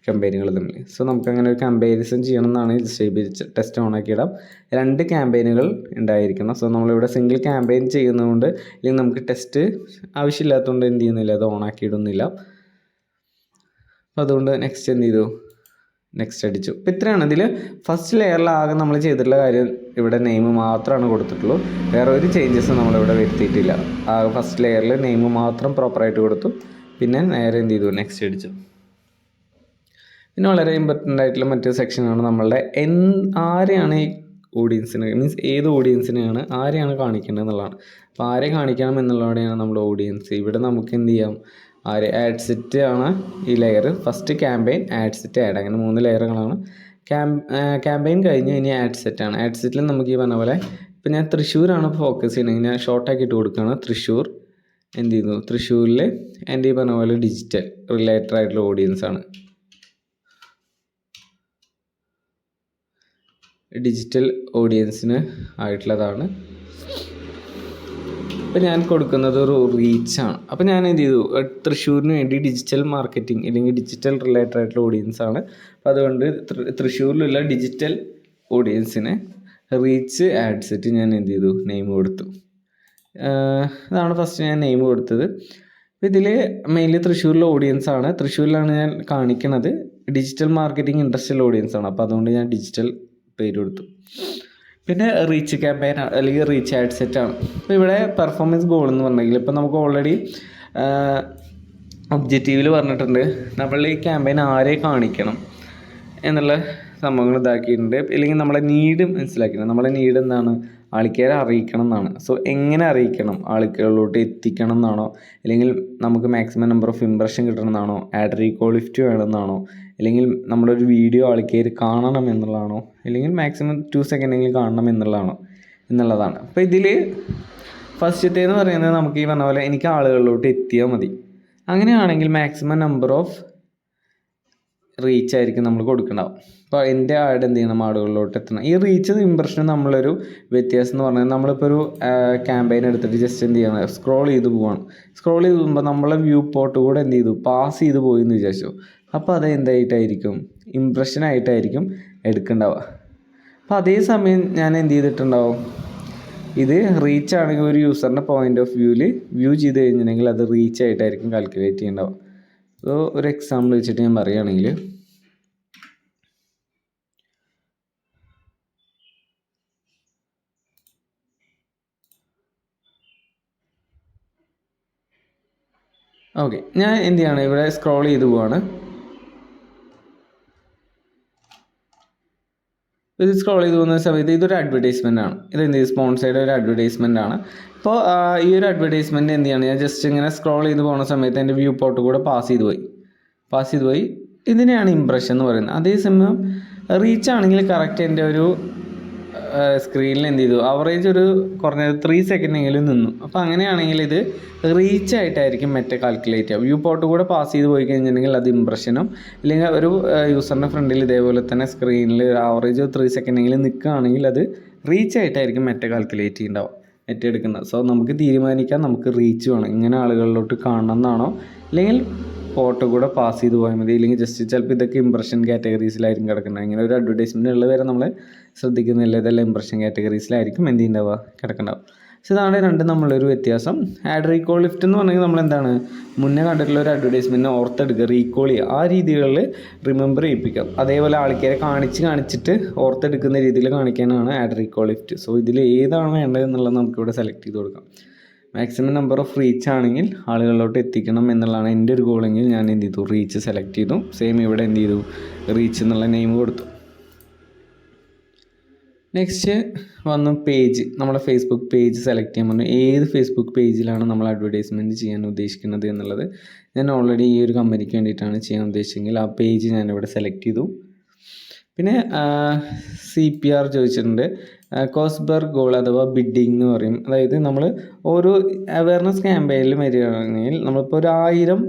കമ്പയിനുകൾ തമ്മിൽ. നമുക്കങ്ങനെ ഒരു കമ്പാരിസൺ ചെയ്യണം എന്നാണ് AB ടെസ്റ്റ് ഓൺ ആക്കിയിടാം. 2 ക്യാമ്പയിനുകൾ ഉണ്ടായിരിക്കണം. നമ്മളിവിടെ സിംഗിൾ ക്യാമ്പയിൻ ചെയ്യുന്നതുകൊണ്ട് അല്ലെങ്കിൽ നമുക്ക് ടെസ്റ്റ് ആവശ്യമില്ലാത്തതുകൊണ്ട് എന്ത് ചെയ്യുന്നില്ല, അത് ഓൺ ആക്കിയിടുന്നില്ല. അപ്പോൾ അതുകൊണ്ട് നെക്സ്റ്റ് എന്ത് ചെയ്തു, നെക്സ്റ്റ് അടിച്ചു. അപ്പോൾ ഇത്രയാണ് ഇതിൽ ഫസ്റ്റ് ലെയറിലാകെ നമ്മൾ ചെയ്തിട്ടുള്ള കാര്യം. ഇവിടെ നെയിം മാത്രമാണ് കൊടുത്തിട്ടുള്ളൂ, വേറെ ഒരു ചേഞ്ചസ് നമ്മളിവിടെ വരുത്തിയിട്ടില്ല. ഫസ്റ്റ് ലെയറിൽ നെയിം മാത്രം പ്രോപ്പറായിട്ട് കൊടുത്തു. പിന്നെ നേരെ എന്ത് ചെയ്തു, നെക്സ്റ്റ് അടിച്ചു. പിന്നെ വളരെ ഇമ്പോർട്ടൻ്റ് ആയിട്ടുള്ള മറ്റൊരു സെക്ഷനാണ് നമ്മളുടെ ആരെയാണ് ഈ ഓഡിയൻസിന്, മീൻസ് ഏത് ഓഡിയൻസിനെയാണ് ആരെയാണ് കാണിക്കേണ്ടത് എന്നുള്ളതാണ്. അപ്പോൾ ആരെ കാണിക്കണം എന്നുള്ളതോടെയാണ് നമ്മുടെ ഓഡിയൻസ്. ഇവിടെ നമുക്ക് എന്ത് ചെയ്യാം, ആഡ് സെറ്റ് ആണ് ഈ layer. First campaign, add set, add, അങ്ങനെ 3 ലെയറുകളാണ്. ക്യാമ്പയിൻ കഴിഞ്ഞ് ഇനി ആഡ് സെറ്റാണ്. ആഡ് സെറ്റിൽ നമുക്ക് ഈ പറഞ്ഞ പോലെ ഇപ്പം ഞാൻ തൃശ്ശൂരാണ് ഫോക്കസ് ചെയ്യണമെങ്കിൽ ഞാൻ ഷോർട്ടാക്കിയിട്ട് കൊടുക്കുകയാണ്. തൃശ്ശൂർ എന്ത് ചെയ്യുന്നു, തൃശ്ശൂരിൽ എൻ്റെ ഈ പറഞ്ഞ പോലെ ഡിജിറ്റൽ റിലേറ്റഡ് ആയിട്ടുള്ള ഓഡിയൻസാണ്. ഡിജിറ്റൽ ഓഡിയൻസിന് ആയിട്ടുള്ളതാണ്. അപ്പോൾ ഞാൻ കൊടുക്കുന്നത് ഒരു റീച്ചാണ്. അപ്പോൾ ഞാൻ എന്ത് ചെയ്തു, തൃശ്ശൂരിന് വേണ്ടി ഡിജിറ്റൽ മാർക്കറ്റിംഗ് അല്ലെങ്കിൽ ഡിജിറ്റൽ റിലേറ്റഡ് ആയിട്ടുള്ള ഓഡിയൻസാണ്. അപ്പോൾ അതുകൊണ്ട് തൃശ്ശൂരിലുള്ള ഡിജിറ്റൽ ഓഡിയൻസിന് റീച്ച് ആഡ് സെറ്റ് ഞാൻ എന്ത് ചെയ്തു, നെയിം കൊടുത്തു. അതാണ് ഫസ്റ്റ് ഞാൻ നെയിം കൊടുത്തത്. അപ്പോൾ ഇതിൽ മെയിൻലി തൃശ്ശൂരിലെ ഓഡിയൻസാണ്. തൃശ്ശൂരിലാണ് ഞാൻ കാണിക്കുന്നത്. ഡിജിറ്റൽ മാർക്കറ്റിംഗ് ഇൻഡസ്ട്രിയൽ ഓഡിയൻസാണ്. അപ്പോൾ അതുകൊണ്ട് ഞാൻ ഡിജിറ്റൽ പേര് കൊടുത്തു. പിന്നെ റീച്ച് ക്യാമ്പയിൻ അല്ലെങ്കിൽ റീച്ച് ആഡ് സെറ്റാണ്. അപ്പോൾ ഇവിടെ പെർഫോമൻസ് ഗോൾ എന്ന് പറഞ്ഞെങ്കിൽ ഇപ്പോൾ നമുക്ക് ഓൾറെഡി ഒബ്ജക്റ്റീവിൽ പറഞ്ഞിട്ടുണ്ട് നമ്മൾ ഈ ക്യാമ്പയിൻ ആരെ കാണിക്കണം എന്നുള്ള സംഭവങ്ങൾ ഇതാക്കിയിട്ടുണ്ട്. ഇല്ലെങ്കിൽ നമ്മളെ നീഡ് മനസ്സിലാക്കിയിട്ടുണ്ട്. നമ്മളെ നീഡ് എന്താണ്, ആൾക്കാരെ അറിയിക്കണം എന്നാണ്. സോ എങ്ങനെ അറിയിക്കണം, ആളുകളിലോട്ട് എത്തിക്കണം എന്നാണോ, അല്ലെങ്കിൽ നമുക്ക് മാക്സിമം നമ്പർ ഓഫ് ഇംപ്രഷൻ കിട്ടണം എന്നാണോ, ആഡ് റീകോൾ ലിഫ്റ്റ് വേണമെന്നാണോ, അല്ലെങ്കിൽ നമ്മളൊരു വീഡിയോ ആൾക്കാർ കാണണം എന്നുള്ളതാണോ, അല്ലെങ്കിൽ മാക്സിമം 2 സെക്കൻഡെങ്കിലും കാണണം എന്നുള്ളതാണ്. അപ്പോൾ ഇതിൽ ഫസ്റ്റത്തേന്ന് പറയുന്നത് നമുക്ക് ഈ പറഞ്ഞ പോലെ എനിക്ക് ആളുകളിലോട്ട് എത്തിയാൽ മതി. അങ്ങനെയാണെങ്കിൽ മാക്സിമം നമ്പർ ഓഫ് റീച്ച് ആയിരിക്കും നമ്മൾ കൊടുക്കണ്ടാവും. അപ്പോൾ എൻ്റെ ആഡ് എന്ത് ചെയ്യണം, ആളുകളിലോട്ട് എത്തണം. ഈ റീച്ച് ഇംപ്രഷനും നമ്മളൊരു വ്യത്യാസം എന്ന് പറഞ്ഞാൽ നമ്മളിപ്പോൾ ഒരു ക്യാമ്പയിൻ എടുത്തിട്ട് ജസ്റ്റ് എന്ത് ചെയ്യണം, സ്ക്രോൾ ചെയ്ത് പോവാണ്. സ്ക്രോൾ ചെയ്ത് പോകുമ്പോൾ നമ്മളെ വ്യൂ പോർട്ട് കൂടെ എന്ത് ചെയ്തു, പാസ് ചെയ്ത് പോയി എന്ന് വിചാരിച്ചു. അപ്പോൾ അത് എന്തായിട്ടായിരിക്കും, ഇംപ്രഷനായിട്ടായിരിക്കും എടുക്കേണ്ടാവുക. അപ്പോൾ അതേസമയം ഞാൻ എന്ത് ചെയ്തിട്ടുണ്ടാവും, ഇത് റീച്ച് ആണെങ്കിൽ ഒരു യൂസറിൻ്റെ പോയിൻ്റ് ഓഫ് വ്യൂവിൽ വ്യൂ ചെയ്ത് കഴിഞ്ഞിട്ടുണ്ടെങ്കിൽ അത് റീച്ച് ആയിട്ടായിരിക്കും കാൽക്കുലേറ്റ് ചെയ്യേണ്ടാവുക. അപ്പോൾ ഒരു എക്സാമ്പിൾ വെച്ചിട്ട് ഞാൻ പറയുകയാണെങ്കിൽ, ഓക്കെ, ഞാൻ എന്ത് ചെയ്യാണ്, ഇവിടെ സ്ക്രോൾ ചെയ്ത് പോവാണ്. ഇത് സ്ക്രോൾ ചെയ്ത് പോകുന്ന സമയത്ത് ഇതൊരു അഡ്വർടൈസ്മെൻ്റ് ആണ്. ഇത് എന്ത് ചെയ്യും, സ്പോൺസേർഡ് ഒരു അഡ്വർടൈസ്മെൻ്റ് ആണ്. അപ്പോൾ ഈ ഒരു അഡ്വർടൈസ്മെൻറ്റ് എന്ത് ചെയ്യാണ്, ഞാൻ ജസ്റ്റ് ഇങ്ങനെ സ്ക്രോൾ ചെയ്ത് പോകുന്ന സമയത്ത് എൻ്റെ വ്യൂ പോർട്ട് കൂടെ പാസ് ചെയ്ത് പോയി. ഇതിനെയാണ് ഇംപ്രഷൻ എന്ന് പറയുന്നത്. അതേസമയം റീച്ച് ആണെങ്കിൽ കറക്റ്റ് എൻ്റെ ഒരു സ്ക്രീനിൽ എന്ത് ചെയ്തു, ആവറേജ് ഒരു കുറഞ്ഞത് 3 സെക്കൻഡെങ്കിലും നിന്നു. അപ്പോൾ അങ്ങനെയാണെങ്കിൽ ഇത് റീച്ച് ആയിട്ടായിരിക്കും മറ്റേ കാൽക്കുലേറ്റ് ചെയ്യുക. വ്യൂ പോർട്ട് കൂടെ പാസ് ചെയ്ത് പോയി കഴിഞ്ഞിട്ടുണ്ടെങ്കിൽ അത് ഇംപ്രഷനും, അല്ലെങ്കിൽ ഒരു യൂസറിൻ്റെ ഫ്രണ്ടിൽ ഇതേപോലെ തന്നെ സ്ക്രീനിൽ ആവറേജ് 3 സെക്കൻഡെങ്കിലും നിൽക്കുകയാണെങ്കിൽ അത് റീച്ച് ആയിട്ടായിരിക്കും മറ്റേ കാൽക്കുലേറ്റ് ചെയ്യുന്നുണ്ടാവും, മറ്റേ എടുക്കുന്നത്. സോ നമുക്ക് തീരുമാനിക്കാം, നമുക്ക് റീച്ച് വേണം, ഇങ്ങനെ ആളുകളിലോട്ട് കാണണം എന്നാണോ, അല്ലെങ്കിൽ ഫോട്ടോ കൂടെ പാസ് ചെയ്ത് പോയാൽ മതി, ഇല്ലെങ്കിൽ ജസ്റ്റ് ചിലപ്പോൾ ഇതൊക്കെ ഇംപ്രഷൻ കാറ്റഗറീസിലായിരിക്കും കിടക്കുന്നത്. ഇങ്ങനെ ഒരു അഡ്വർടൈസ്മെൻറ്റ് ഉള്ളത് വരെ നമ്മൾ ശ്രദ്ധിക്കുന്നില്ല, ഇതെല്ലാം ഇംപ്രഷൻ കാറ്റഗറീസിലായിരിക്കും എന്ത് ചെയ്യുന്നുണ്ടാവുക, കിടക്കുന്നുണ്ടാവും. പക്ഷേ ഇതാണ് രണ്ടും നമ്മളൊരു വ്യത്യാസം. ആഡ് റീകോൾ ലിഫ്റ്റ് എന്ന് പറഞ്ഞാൽ നമ്മളെന്താണ്, മുന്നേ കണ്ടിട്ടുള്ള ഒരു അഡ്വർടൈസ്മെൻറ്റിനെ ഓർത്തെടുക്കുക, റീകോൾ ചെയ്യുക, ആ രീതികളിൽ റിമെമ്പർ ചെയ്യിപ്പിക്കാം. അതേപോലെ ആൾക്കാരെ കാണിച്ചിട്ട് ഓർത്തെടുക്കുന്ന രീതിയിൽ കാണിക്കാനാണ് ആഡ് റീകോൾ ലിഫ്റ്റ്. സോ ഇതിൽ ഏതാണ് വേണ്ടത് എന്നുള്ളത് നമുക്കിവിടെ സെലക്ട് ചെയ്ത് കൊടുക്കാം. മാക്സിമം നമ്പർ ഓഫ് റീച്ച് ആണെങ്കിൽ ആളുകളിലോട്ട് എത്തിക്കണം എന്നുള്ളതാണ് എൻ്റെ ഒരു ഗോളെങ്കിൽ ഞാൻ എന്ത് ചെയ്തു, റീച്ച് സെലക്ട് ചെയ്തു. സെയിം ഇവിടെ എന്ത് ചെയ്തു, റീച്ച് എന്നുള്ള നെയിം കൊടുത്തു. നെക്സ്റ്റ് വന്നു പേജ്, നമ്മുടെ ഫേസ്ബുക്ക് പേജ് സെലക്ട് ചെയ്യാൻ പറഞ്ഞു. ഏത് ഫേസ്ബുക്ക് പേജിലാണ് നമ്മൾ അഡ്വർടൈസ്മെൻറ്റ് ചെയ്യാൻ ഉദ്ദേശിക്കുന്നത് എന്നുള്ളത് ഞാൻ ഓൾറെഡി ഈ ഒരു കമ്പനിക്ക് വേണ്ടിയിട്ടാണ് ചെയ്യാൻ ഉദ്ദേശിച്ചെങ്കിൽ ആ പേജ് ഞാനിവിടെ സെലക്ട് ചെയ്തു. പിന്നെ CPR ചോദിച്ചിട്ടുണ്ട്, കോസ്റ്റ് പെർ ഗോൾ അഥവാ ബിഡിങ് എന്ന് പറയും. അതായത് നമ്മൾ ഓരോ അവയർനെസ് ക്യാമ്പയിനിൽ വരികയാണെങ്കിൽ നമ്മളിപ്പോൾ ഒരു 1000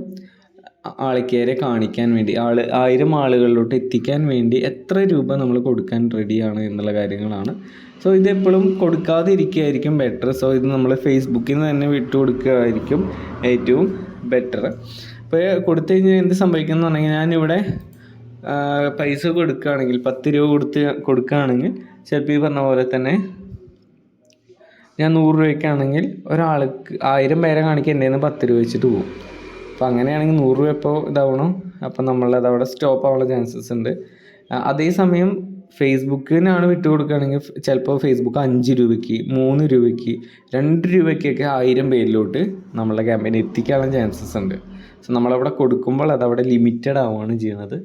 ആൾക്കാരെ കാണിക്കാൻ വേണ്ടി 1000 ആളുകളിലോട്ട് എത്തിക്കാൻ വേണ്ടി എത്ര രൂപ നമ്മൾ കൊടുക്കാൻ റെഡിയാണ് എന്നുള്ള കാര്യങ്ങളാണ്. സോ ഇതെപ്പോഴും കൊടുക്കാതെ ഇരിക്കുകയായിരിക്കും ബെറ്റർ. സോ ഇത് നമ്മൾ ഫേസ്ബുക്കിൽ നിന്ന് തന്നെ വിട്ടു കൊടുക്കുകയായിരിക്കും ഏറ്റവും ബെറ്റർ. അപ്പോൾ കൊടുത്തു കഴിഞ്ഞാൽ എന്ത് സംഭവിക്കുന്നു എന്ന് പറഞ്ഞാൽ, ഞാനിവിടെ പൈസ കൊടുക്കുകയാണെങ്കിൽ 10 രൂപ കൊടുക്കുകയാണെങ്കിൽ ചിലപ്പോൾ ഈ പറഞ്ഞ പോലെ തന്നെ ഞാൻ 100 രൂപയ്ക്കാണെങ്കിൽ ഒരാൾക്ക് 1000 പേരെ കാണിക്കാൻ എൻ്റെ നിന്ന് 10 രൂപ വെച്ചിട്ട് പോകും. അപ്പോൾ അങ്ങനെയാണെങ്കിൽ 100 രൂപ എപ്പോൾ ഇതാവണം, അപ്പോൾ നമ്മളത് അവിടെ സ്റ്റോപ്പ് ആവാനുള്ള ചാൻസസ് ഉണ്ട്. അതേസമയം ഫേസ്ബുക്കിനാണ് വിട്ടു കൊടുക്കുകയാണെങ്കിൽ ചിലപ്പോൾ ഫേസ്ബുക്ക് 5 രൂപയ്ക്ക് 3 രൂപയ്ക്ക് 2 രൂപയ്ക്കൊക്കെ 1000 പേരിലോട്ട് നമ്മളെ ക്യാമ്പയിൻ എത്തിക്കാനുള്ള ചാൻസസ് ഉണ്ട്. സോ നമ്മളവിടെ കൊടുക്കുമ്പോൾ അതവിടെ ലിമിറ്റഡ് ആവുകയാണ് ചെയ്യുന്നത്.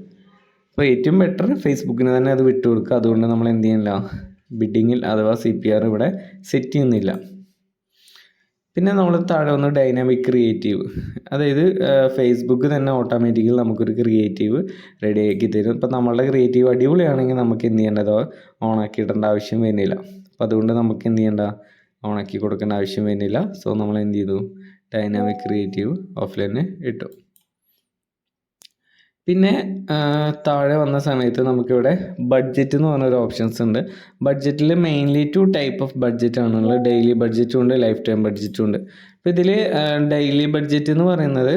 അപ്പോൾ ഏറ്റവും ബെറ്റർ ഫേസ്ബുക്കിന് തന്നെ അത് വിട്ടു കൊടുക്കുക. അതുകൊണ്ട് നമ്മൾ എന്ത് ചെയ്യുന്നില്ല, ബിഡിങ്ങിൽ അഥവാ CPR ഇവിടെ സെറ്റ് ചെയ്യുന്നില്ല. പിന്നെ നമ്മൾ താഴെ വന്ന് ഡൈനാമിക് ക്രിയേറ്റീവ്, അതായത് ഫേസ്ബുക്ക് തന്നെ ഓട്ടോമാറ്റിക്കലി നമുക്കൊരു ക്രിയേറ്റീവ് റെഡിയാക്കി തരും. ഇപ്പോൾ നമ്മളുടെ ക്രിയേറ്റീവ് അടിപൊളിയാണെങ്കിൽ നമുക്ക് എന്ത് ചെയ്യേണ്ടതോ ഓണാക്കി ഇടേണ്ട ആവശ്യം വരുന്നില്ല. അപ്പോൾ അതുകൊണ്ട് നമുക്ക് എന്ത് ചെയ്യേണ്ട, ഓണാക്കി കൊടുക്കേണ്ട ആവശ്യം വരുന്നില്ല. സോ നമ്മൾ എന്ത് ചെയ്തു, ഡൈനാമിക് ക്രിയേറ്റീവ് ഓഫ്ലൈന് ഇട്ടു. പിന്നെ താഴെ വന്ന സമയത്ത് നമുക്കിവിടെ ബഡ്ജറ്റ് എന്ന് പറഞ്ഞൊരു ഓപ്ഷൻസ് ഉണ്ട്. ബഡ്ജറ്റിൽ മെയിൻലി 2 ടൈപ്പ് ഓഫ് ബഡ്ജറ്റ് ആണുള്ളത്, ഡെയിലി ബഡ്ജറ്റും ഉണ്ട്, ലൈഫ് ടൈം ബഡ്ജറ്റും ഉണ്ട്. അപ്പോൾ ഇതിൽ ഡെയിലി ബഡ്ജറ്റ് എന്ന് പറയുന്നത്,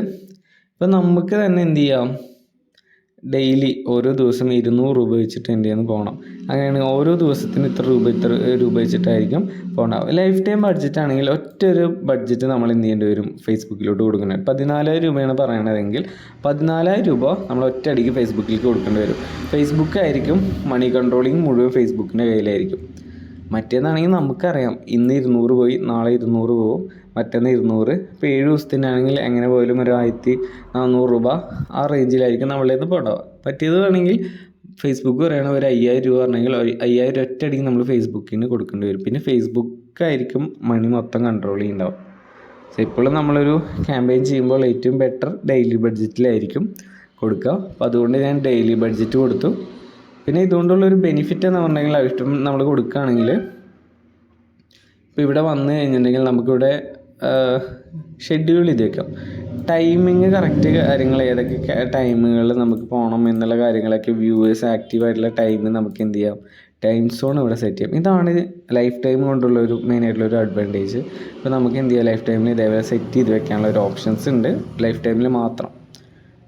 ഇപ്പോൾ നമുക്ക് തന്നെ എന്ത് ചെയ്യാം, ഡെയിലി ഓരോ ദിവസം 200 രൂപ വെച്ചിട്ട് എൻ്റെ നിന്ന് പോകണം. അങ്ങനെയാണ് ഓരോ ദിവസത്തിന് ഇത്ര രൂപ വെച്ചിട്ടായിരിക്കും പോകണ്ടാവും. ലൈഫ് ടൈം ബഡ്ജറ്റ് ആണെങ്കിൽ ഒറ്റൊരു ബഡ്ജറ്റ് നമ്മൾ എന്ത് ചെയ്യേണ്ടി വരും, ഫേസ്ബുക്കിലോട്ട് കൊടുക്കുന്നത് 14,000 രൂപയാണ് പറയണതെങ്കിൽ 14,000 രൂപ നമ്മൾ ഒറ്റയടിക്ക് ഫേസ്ബുക്കിലേക്ക് കൊടുക്കേണ്ടി വരും. ഫേസ്ബുക്ക് ആയിരിക്കും മണി കൺട്രോളിങ് മുഴുവൻ ഫേസ്ബുക്കിൻ്റെ കയ്യിലായിരിക്കും. മറ്റേന്നാണെങ്കിൽ നമുക്കറിയാം ഇന്ന് 200 പോയി നാളെ 200 പോകും, മറ്റന്ന് 200. ഇപ്പോൾ 7 ദിവസത്തിനാണെങ്കിൽ എങ്ങനെ പോയാലും ഒരു 1,400 രൂപ ആ റേഞ്ചിലായിരിക്കും നമ്മളുടേത് പോണ്ടാവുക. പറ്റിയത് വേണമെങ്കിൽ ഫേസ്ബുക്ക് പറയുകയാണെങ്കിൽ ഒരു 5000 രൂപ പറഞ്ഞെങ്കിൽ 5000 ഒറ്റയടിക്ക് നമ്മൾ ഫേസ്ബുക്കിന് കൊടുക്കേണ്ടി വരും. പിന്നെ ഫേസ്ബുക്കായിരിക്കും മണി മൊത്തം കൺട്രോൾ ചെയ്യുന്നുണ്ടാവും. സോ ഇപ്പോഴും നമ്മളൊരു ക്യാമ്പയിൻ ചെയ്യുമ്പോൾ ഏറ്റവും ബെറ്റർ ഡെയിലി ബഡ്ജറ്റിലായിരിക്കും കൊടുക്കുക. അപ്പോൾ അതുകൊണ്ട് ഞാൻ ഡെയിലി ബഡ്ജറ്റ് കൊടുത്തു. പിന്നെ ഇതുകൊണ്ടുള്ളൊരു ബെനിഫിറ്റ് എന്ന് പറഞ്ഞെങ്കിൽ ഇഷ്ടം നമ്മൾ കൊടുക്കുകയാണെങ്കിൽ ഇപ്പോൾ ഇവിടെ വന്നു കഴിഞ്ഞിട്ടുണ്ടെങ്കിൽ നമുക്കിവിടെ ഷെഡ്യൂൾ ചെയ്ത് വെക്കാം. ടൈമിങ് കറക്റ്റ് കാര്യങ്ങൾ ഏതൊക്കെ ടൈമുകളിൽ നമുക്ക് പോകണം എന്നുള്ള കാര്യങ്ങളൊക്കെ വ്യൂവേഴ്സ് ആക്റ്റീവായിട്ടുള്ള ടൈം നമുക്ക് എന്ത് ചെയ്യാം, ടൈം സോൺ ഇവിടെ സെറ്റ് ചെയ്യാം. ഇതാണ് ലൈഫ് ടൈം കൊണ്ടുള്ള ഒരു മെയിനായിട്ടുള്ളൊരു അഡ്വാൻറ്റേജ്. ഇപ്പോൾ നമുക്ക് എന്ത് ചെയ്യാം, ലൈഫ് ടൈമിൽ ഇതേപോലെ സെറ്റ് ചെയ്ത് വെക്കാനുള്ള ഒരു ഓപ്ഷൻസ് ഉണ്ട് ലൈഫ് ടൈമിൽ മാത്രം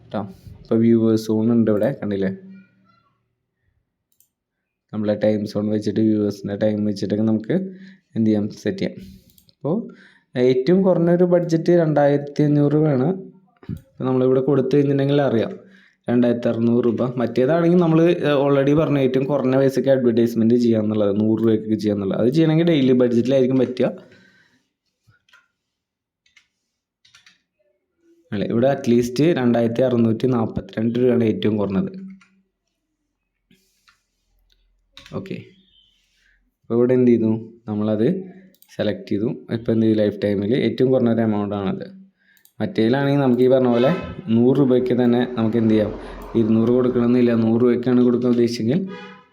കേട്ടോ. ഇപ്പോൾ വ്യൂവേഴ്സ് സോൺ ഉണ്ട് ഇവിടെ, കണ്ടില്ലേ? നമ്മളെ ടൈം സോൺ വെച്ചിട്ട് വ്യൂവേഴ്സിൻ്റെ ടൈം വെച്ചിട്ടൊക്കെ നമുക്ക് എന്ത് ചെയ്യാം, സെറ്റ് ചെയ്യാം. അപ്പോൾ ഏറ്റവും കുറഞ്ഞൊരു ബഡ്ജറ്റ് 2500 രൂപയാണ്. ഇപ്പോൾ നമ്മളിവിടെ കൊടുത്തു കഴിഞ്ഞിട്ടുണ്ടെങ്കിൽ അറിയാം 2600 രൂപ. മറ്റേതാണെങ്കിൽ നമ്മൾ ഓൾറെഡി പറഞ്ഞ ഏറ്റവും കുറഞ്ഞ പൈസയ്ക്ക് അഡ്വർടൈസ്മെൻറ്റ് ചെയ്യാമെന്നുള്ളത് 100 രൂപയ്ക്ക് ചെയ്യാമെന്നുള്ളത്. അത് ചെയ്യണമെങ്കിൽ ഡെയിലി ബഡ്ജറ്റിലായിരിക്കും പറ്റുക. അല്ലേ, ഇവിടെ അറ്റ്ലീസ്റ്റ് 2642 രൂപയാണ് ഏറ്റവും കുറഞ്ഞത്. ഓക്കെ, അപ്പോൾ ഇവിടെ എന്ത് ചെയ്തു, നമ്മളത് സെലക്ട് ചെയ്തു. ഇപ്പോൾ എന്ത് ചെയ്തു, ലൈഫ് ടൈമിൽ ഏറ്റവും കുറഞ്ഞൊരു എമൗണ്ടാണത്. മറ്റേതിലാണെങ്കിൽ നമുക്ക് ഈ പറഞ്ഞ പോലെ 100 രൂപയ്ക്ക് തന്നെ നമുക്ക് എന്ത് ചെയ്യാം, 200 കൊടുക്കണമെന്നില്ല. 100 രൂപയ്ക്കാണ് കൊടുക്കാൻ ഉദ്ദേശിച്ചെങ്കിൽ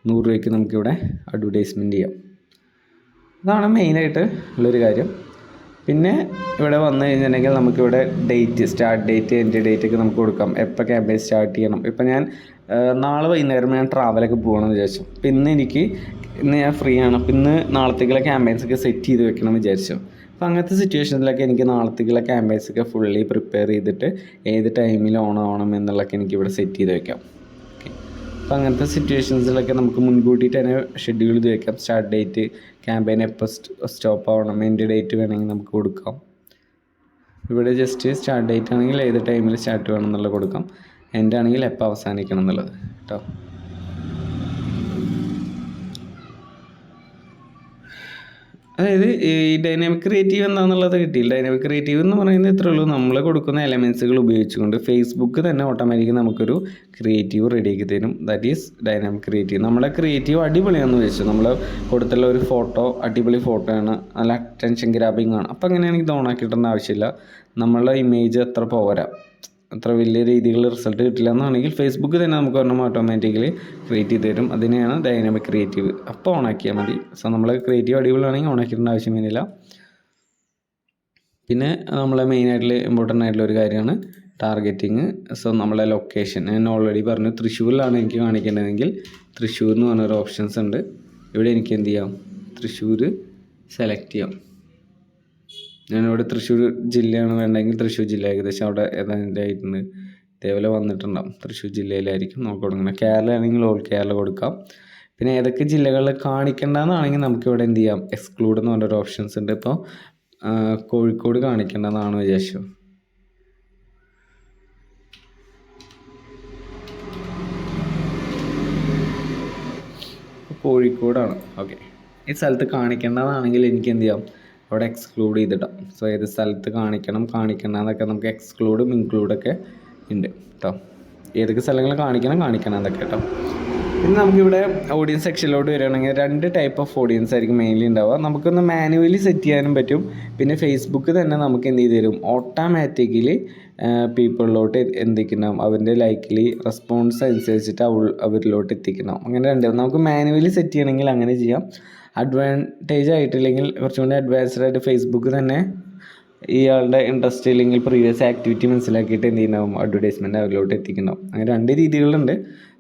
100 രൂപയ്ക്ക് നമുക്കിവിടെ അഡ്വർടൈസ്മെൻറ്റ് ചെയ്യാം. ഇതാണ് മെയിനായിട്ട് ഉള്ളൊരു കാര്യം. പിന്നെ ഇവിടെ വന്നു കഴിഞ്ഞിട്ടുണ്ടെങ്കിൽ നമുക്കിവിടെ date, start date, end date ഒക്കെ നമുക്ക് കൊടുക്കാം. എപ്പോൾ ക്യാമ്പയിൻ സ്റ്റാർട്ട് ചെയ്യണം. ഇപ്പം ഞാൻ നാളെ വൈകുന്നേരം ഞാൻ ട്രാവലൊക്കെ പോകണമെന്ന് വിചാരിച്ചു. അപ്പം ഇന്ന് ഞാൻ ഫ്രീ ആണ്. അപ്പം ഇന്ന് നാളത്തേക്കുള്ള ക്യാമ്പയിൻസൊക്കെ സെറ്റ് ചെയ്ത് വെക്കണമെന്ന് വിചാരിച്ചു. അപ്പോൾ അങ്ങനത്തെ സിറ്റുവേഷൻസിലൊക്കെ എനിക്ക് നാളത്തേക്കുള്ള ക്യാമ്പയിൻസൊക്കെ ഫുള്ളി പ്രിപ്പയർ ചെയ്തിട്ട് ഏത് ടൈമിൽ ഓൺ ആവണം എന്നുള്ളതൊക്കെ എനിക്കിവിടെ സെറ്റ് ചെയ്ത് വെക്കാം. ഓക്കെ, അപ്പോൾ അങ്ങനത്തെ സിറ്റുവേഷൻസിലൊക്കെ നമുക്ക് മുൻകൂട്ടിയിട്ട് തന്നെ ഷെഡ്യൂൾ ചെയ്ത് വെക്കാം. സ്റ്റാർട്ട് ഡേറ്റ്, ക്യാമ്പയിൻ എപ്പോൾ സ്റ്റോപ്പ് ആവണം, എൻഡ് ഡേറ്റ് വേണമെങ്കിൽ നമുക്ക് കൊടുക്കാം. ഇവിടെ ജസ്റ്റ് സ്റ്റാർട്ട് ഡേറ്റ് ആണെങ്കിൽ ഏത് ടൈമിൽ സ്റ്റാർട്ട് വേണം എന്നുള്ളത് കൊടുക്കാം. എൻഡ് ആണെങ്കിൽ എപ്പോൾ അവസാനിക്കണം എന്നുള്ളത് കേട്ടോ. അതായത് ഈ ഡൈനാമിക് ക്രിയേറ്റീവ് എന്താണെന്നുള്ളത് കിട്ടിയില്ല. ഡൈനാമിക് ക്രിയേറ്റീവ് എന്ന് പറയുന്നത് ഇത്രയേ ഉള്ളൂ, നമ്മൾ കൊടുക്കുന്ന എലമെൻസുകൾ ഉപയോഗിച്ചുകൊണ്ട് ഫേസ്ബുക്ക് തന്നെ ഓട്ടോമാറ്റിക് നമുക്കൊരു ക്രിയേറ്റീവ് റെഡിയാക്കി തരും. That is dynamic creative. നമ്മളെ ക്രിയേറ്റീവ് അടിപൊളിയാണെന്ന് വെച്ചു, നമ്മൾ കൊടുത്തുള്ള ഒരു ഫോട്ടോ അടിപൊളി ഫോട്ടോ ആണ്, നല്ല അറ്റൻഷൻ ഗ്രാബിംഗ് ആണ്. അപ്പോൾ അങ്ങനെയാണെങ്കിൽ ഇത് ഓണാക്കിയിട്ടേണ്ട ആവശ്യമില്ല. നമ്മളുടെ ഇമേജ് അത്ര പോരാ, അത്ര വലിയ രീതിയിലുള്ള റിസൾട്ട് കിട്ടില്ല എന്നാണെങ്കിൽ ഫേസ്ബുക്ക് തന്നെ നമുക്ക് ഒരെണ്ണം ഓട്ടോമാറ്റിക്കലി ക്രിയേറ്റ് ചെയ്ത് തരും. അതിനെയാണ് ഡൈനാമിക് ക്രിയേറ്റീവ്. അപ്പോൾ ഓണാക്കിയാൽ മതി. സോ നമ്മൾ ക്രിയേറ്റീവ് അടിപൊളിയാണെങ്കിൽ ഓണാക്കിയിടേണ്ട ആവശ്യം വരുന്നില്ല. പിന്നെ നമ്മളെ മെയിനായിട്ടുള്ള ഇമ്പോർട്ടൻ്റ് ആയിട്ടുള്ള ഒരു കാര്യമാണ് ടാർഗറ്റിങ്. സോ നമ്മളെ ലൊക്കേഷൻ ഞാൻ ഓൾറെഡി പറഞ്ഞു, തൃശ്ശൂരിലാണ് എനിക്ക് കാണിക്കേണ്ടതെങ്കിൽ തൃശ്ശൂർ എന്ന് പറഞ്ഞൊരു ഓപ്ഷൻസ് ഉണ്ട്. ഇവിടെ എനിക്ക് എന്ത് ചെയ്യാം, തൃശ്ശൂർ സെലക്ട് ചെയ്യാം. ഞാനിവിടെ തൃശ്ശൂർ ജില്ലയാണ് വേണ്ടെങ്കിൽ തൃശ്ശൂർ ജില്ല ഏകദേശം അവിടെ ഏതാണ്ടായിട്ടുണ്ട് ഇതേപോലെ വന്നിട്ടുണ്ടാകും. തൃശ്ശൂർ ജില്ലയിലായിരിക്കും നമുക്ക് കൊടുക്കണം. കേരള ആണെങ്കിൽ ഓൾ കേരള കൊടുക്കാം. പിന്നെ ഏതൊക്കെ ജില്ലകളിൽ കാണിക്കേണ്ടതെന്നാണെങ്കിൽ നമുക്കിവിടെ എന്ത് ചെയ്യാം, എക്സ്ക്ലൂഡ് എന്ന് പറഞ്ഞൊരു ഓപ്ഷൻസ് ഉണ്ട്. ഇപ്പോൾ കോഴിക്കോട് കാണിക്കേണ്ടതെന്നാണ് വിചാരിച്ചു. കോഴിക്കോടാണ്. ഓക്കെ, ഈ സ്ഥലത്ത് കാണിക്കേണ്ടതാണെങ്കിൽ എനിക്ക് എന്ത് ചെയ്യാം, അവിടെ എക്സ്ക്ലൂഡ് ചെയ്തിടാം. സോ ഏത് സ്ഥലത്ത് കാണിക്കണമെന്നൊക്കെ നമുക്ക് എക്സ്ക്ലൂഡും ഇൻക്ലൂഡൊക്കെ ഉണ്ട് കേട്ടോ. ഏതൊക്കെ സ്ഥലങ്ങൾ കാണിക്കണം എന്നൊക്കെ കേട്ടോ. പിന്നെ നമുക്കിവിടെ ഓഡിയൻസ് സെക്ഷനിലോട്ട് വരികയാണെങ്കിൽ 2 ടൈപ്പ് ഓഫ് ഓഡിയൻസ് ആയിരിക്കും മെയിൻലി ഉണ്ടാവുക. നമുക്കൊന്ന് മാനുവലി സെറ്റ് ചെയ്യാനും പറ്റും. പിന്നെ ഫേസ്ബുക്ക് തന്നെ നമുക്ക് എന്ത് ചെയ്ത് തരും, ഓട്ടോമാറ്റിക്കലി പീപ്പിളിലോട്ട് എന്തിക്കണം, അവരുടെ ലൈക്ക്ലി റെസ്പോൺസ് അനുസരിച്ചിട്ട് അവരിലോട്ട് എത്തിക്കണം. അങ്ങനെ നമുക്ക് മാനുവലി സെറ്റ് ചെയ്യണമെങ്കിൽ അങ്ങനെ ചെയ്യാം. അഡ്വാൻറ്റേജ് ആയിട്ടില്ലെങ്കിൽ കുറച്ചും കൂടി അഡ്വാൻസ്ഡ് ആയിട്ട് ഫേസ്ബുക്ക് തന്നെ ഇയാളുടെ ഇൻട്രസ്റ്റ് ഇല്ലെങ്കിൽ പ്രീവിയസ് ആക്ടിവിറ്റി മനസ്സിലാക്കിയിട്ട് എന്ത് ചെയ്യണം, അഡ്വർടൈസ്മെൻറ്റ് അവരിലോട്ട് എത്തിക്കണം. അങ്ങനെ 2 രീതികളുണ്ട്.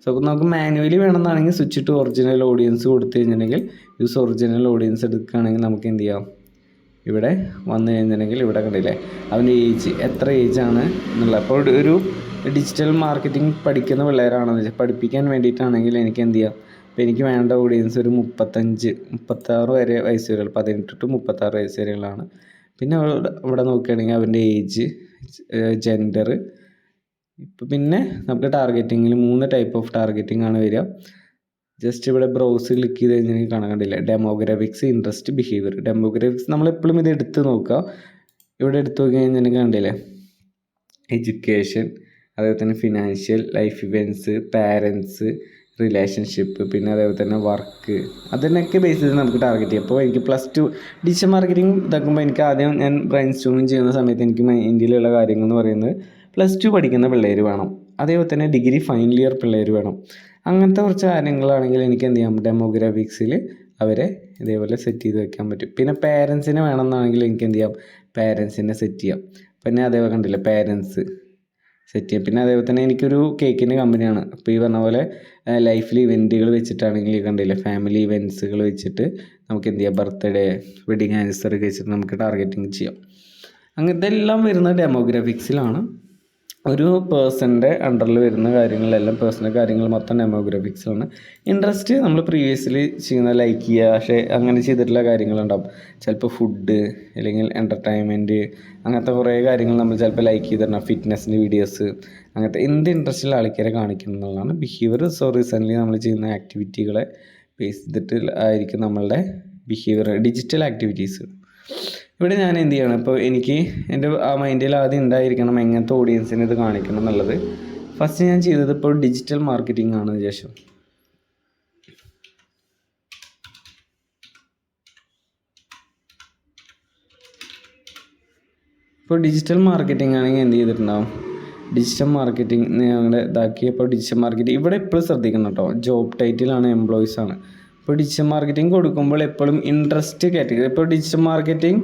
സോ നമുക്ക് മാനുവലി വേണമെന്നാണെങ്കിൽ സ്വിച്ച് ടു ഒറിജിനൽ ഓഡിയൻസ് കൊടുത്തു കഴിഞ്ഞിട്ടുണ്ടെങ്കിൽ യൂസ് ഒറിജിനൽ ഓഡിയൻസ് എടുക്കുകയാണെങ്കിൽ നമുക്ക് എന്ത് ചെയ്യാം, ഇവിടെ വന്നു കഴിഞ്ഞിട്ടുണ്ടെങ്കിൽ ഇവിടെ കണ്ടില്ലേ അവൻ്റെ ഏജ് എത്ര ഏജാണ് എന്നുള്ളത്. അപ്പോൾ ഒരു ഡിജിറ്റൽ മാർക്കറ്റിംഗ് പഠിക്കുന്ന പിള്ളേരാണെന്ന് വെച്ചാൽ പഠിപ്പിക്കാൻ വേണ്ടിയിട്ടാണെങ്കിൽ എനിക്ക് എന്ത് ചെയ്യാം, അപ്പോൾ എനിക്ക് വേണ്ട ഓഡിയൻസ് ഒരു 35-36 വരെ വയസ്സ് വരെയുള്ള 18 to 36 വയസ്സ് വരെയുള്ളതാണ്. പിന്നെ ഇവിടെ നോക്കുകയാണെങ്കിൽ അവൻ്റെ ഏജ്, ജെൻഡർ. ഇപ്പോൾ പിന്നെ നമുക്ക് ടാർഗറ്റിങ്ങിൽ 3 ടൈപ്പ് ഓഫ് ടാർഗറ്റിംഗ് ആണ് വരിക. ജസ്റ്റ് ഇവിടെ ബ്രൗസ് ക്ലിക്ക് ചെയ്ത് കഴിഞ്ഞാൽ കാണാൻ കണ്ടില്ല, ഡെമോഗ്രാഫിക്സ്, ഇൻട്രസ്റ്റ്, ബിഹേവിയർ. ഡെമോഗ്രാഫിക്സ് നമ്മളെപ്പോഴും ഇത് എടുത്ത് നോക്കുക. ഇവിടെ എടുത്ത് നോക്കി കഴിഞ്ഞാൽ കണ്ടില്ലേ, എഡ്യൂക്കേഷൻ, അതേപോലെ തന്നെ financial, life events, parents, relationship, പിന്നെ അതേപോലെ തന്നെ വർക്ക്, അതിനൊക്കെ ബേസ് ചെയ്ത് നമുക്ക് ടാർഗറ്റ് ചെയ്യാം. അപ്പോൾ എനിക്ക് +2 ഡിജിറ്റൽ മാർക്കറ്റിംഗ് ഇതാക്കുമ്പോൾ എനിക്ക് ആദ്യം ഞാൻ ബ്രെയിൻ സ്റ്റോമിങ് ചെയ്യുന്ന സമയത്ത് എനിക്ക് മൈൻഡിലുള്ള കാര്യങ്ങൾ എന്ന് പറയുന്നത് +2 പഠിക്കുന്ന പിള്ളേർ വേണം, അതേപോലെ തന്നെ ഡിഗ്രി ഫൈനൽ ഇയർ പിള്ളേർ വേണം. അങ്ങനത്തെ കുറച്ച് കാര്യങ്ങളാണെങ്കിൽ എനിക്ക് എന്ത് ചെയ്യാം, ഡെമോഗ്രാഫിക്സിൽ അവരെ ഇതേപോലെ സെറ്റ് ചെയ്ത് വെക്കാൻ പറ്റും. പിന്നെ പേരൻസിനെ വേണമെന്നാണെങ്കിൽ എനിക്ക് എന്ത് ചെയ്യാം, പേരൻസിനെ സെറ്റ് ചെയ്യാം. പിന്നെ അതേപോലെ കണ്ടില്ല, പേരൻസ് സെറ്റ് ചെയ്യാം. പിന്നെ അതേപോലെ തന്നെ എനിക്കൊരു കേക്കിൻ്റെ കമ്പനിയാണ്. അപ്പോൾ ഈ പറഞ്ഞ പോലെ ലൈഫിൽ ഇവൻറ്റുകൾ വെച്ചിട്ടാണെങ്കിൽ കണ്ടില്ല, ഫാമിലി ഇവൻറ്റ്സുകൾ വെച്ചിട്ട് നമുക്ക് എന്ത് ചെയ്യാം, ബർത്ത്ഡേ, വെഡിങ് ആനിവേഴ്സറി ഒക്കെ വെച്ചിട്ട് നമുക്ക് ടാർഗറ്റിങ് ചെയ്യാം. അങ്ങനത്തെ എല്ലാം വരുന്നത് ഡെമോഗ്രാഫിക്സിലാണ്. ഒരു പേഴ്സൻ്റെ അണ്ടറിൽ വരുന്ന കാര്യങ്ങളെല്ലാം, പേഴ്സണൽ കാര്യങ്ങൾ മൊത്തം ഡെമോഗ്രാഫിക്സിലാണ്. ഇൻട്രസ്റ്റ് നമ്മൾ പ്രീവിയസ്ലി ചെയ്യുന്ന ലൈക്ക് ചെയ്യുക, പക്ഷേ അങ്ങനെ ചെയ്തിട്ടുള്ള കാര്യങ്ങളുണ്ടാവും. ചിലപ്പോൾ ഫുഡ് അല്ലെങ്കിൽ എൻ്റർടൈൻമെൻറ്റ്, അങ്ങനത്തെ കുറേ കാര്യങ്ങൾ നമ്മൾ ചിലപ്പോൾ ലൈക്ക് ചെയ്തിട്ടുണ്ടാവും. ഫിറ്റ്നസ്സിൻ്റെ വീഡിയോസ്, അങ്ങനത്തെ എന്ത് ഇൻട്രസ്റ്റുള്ള ആൾക്കാരെ കാണിക്കണം എന്നുള്ളതാണ് ബിഹേവിയർ. സോ റീസെൻ്റ്ലി നമ്മൾ ചെയ്യുന്ന ആക്ടിവിറ്റികളെ ബേസ് ചെയ്തിട്ട് ആയിരിക്കും നമ്മളുടെ ബിഹേവിയർ, ഡിജിറ്റൽ ആക്ടിവിറ്റീസ്. ഇവിടെ ഞാൻ എന്ത് ചെയ്യണം, ഇപ്പോൾ എനിക്ക് എൻ്റെ ആ മൈൻഡിൽ ആദ്യം ഉണ്ടായിരിക്കണം എങ്ങനത്തെ ഓഡിയൻസിന് ഇത് കാണിക്കണം എന്നുള്ളത്. ഫസ്റ്റ് ഞാൻ ചെയ്തത് ഇപ്പോൾ ഡിജിറ്റൽ മാർക്കറ്റിംഗ് ആണ്. ശേഷം ഇപ്പോൾ ഡിജിറ്റൽ മാർക്കറ്റിംഗ് ആണെങ്കിൽ എന്ത് ചെയ്തിട്ടുണ്ടാവും, ഡിജിറ്റൽ മാർക്കറ്റിംഗ് ഞങ്ങളുടെ ഇതാക്കിയപ്പോൾ ഡിജിറ്റൽ മാർക്കറ്റിംഗ് ഇവിടെ എപ്പോഴും ശ്രദ്ധിക്കണം കേട്ടോ, ജോബ് ടൈറ്റിലാണ്, എംപ്ലോയീസ് ആണ്. ഇപ്പോൾ ഡിജിറ്റൽ മാർക്കറ്റിംഗ് കൊടുക്കുമ്പോൾ എപ്പോഴും ഇൻട്രസ്റ്റ് കാറ്റഗറി, ഇപ്പോൾ digital marketing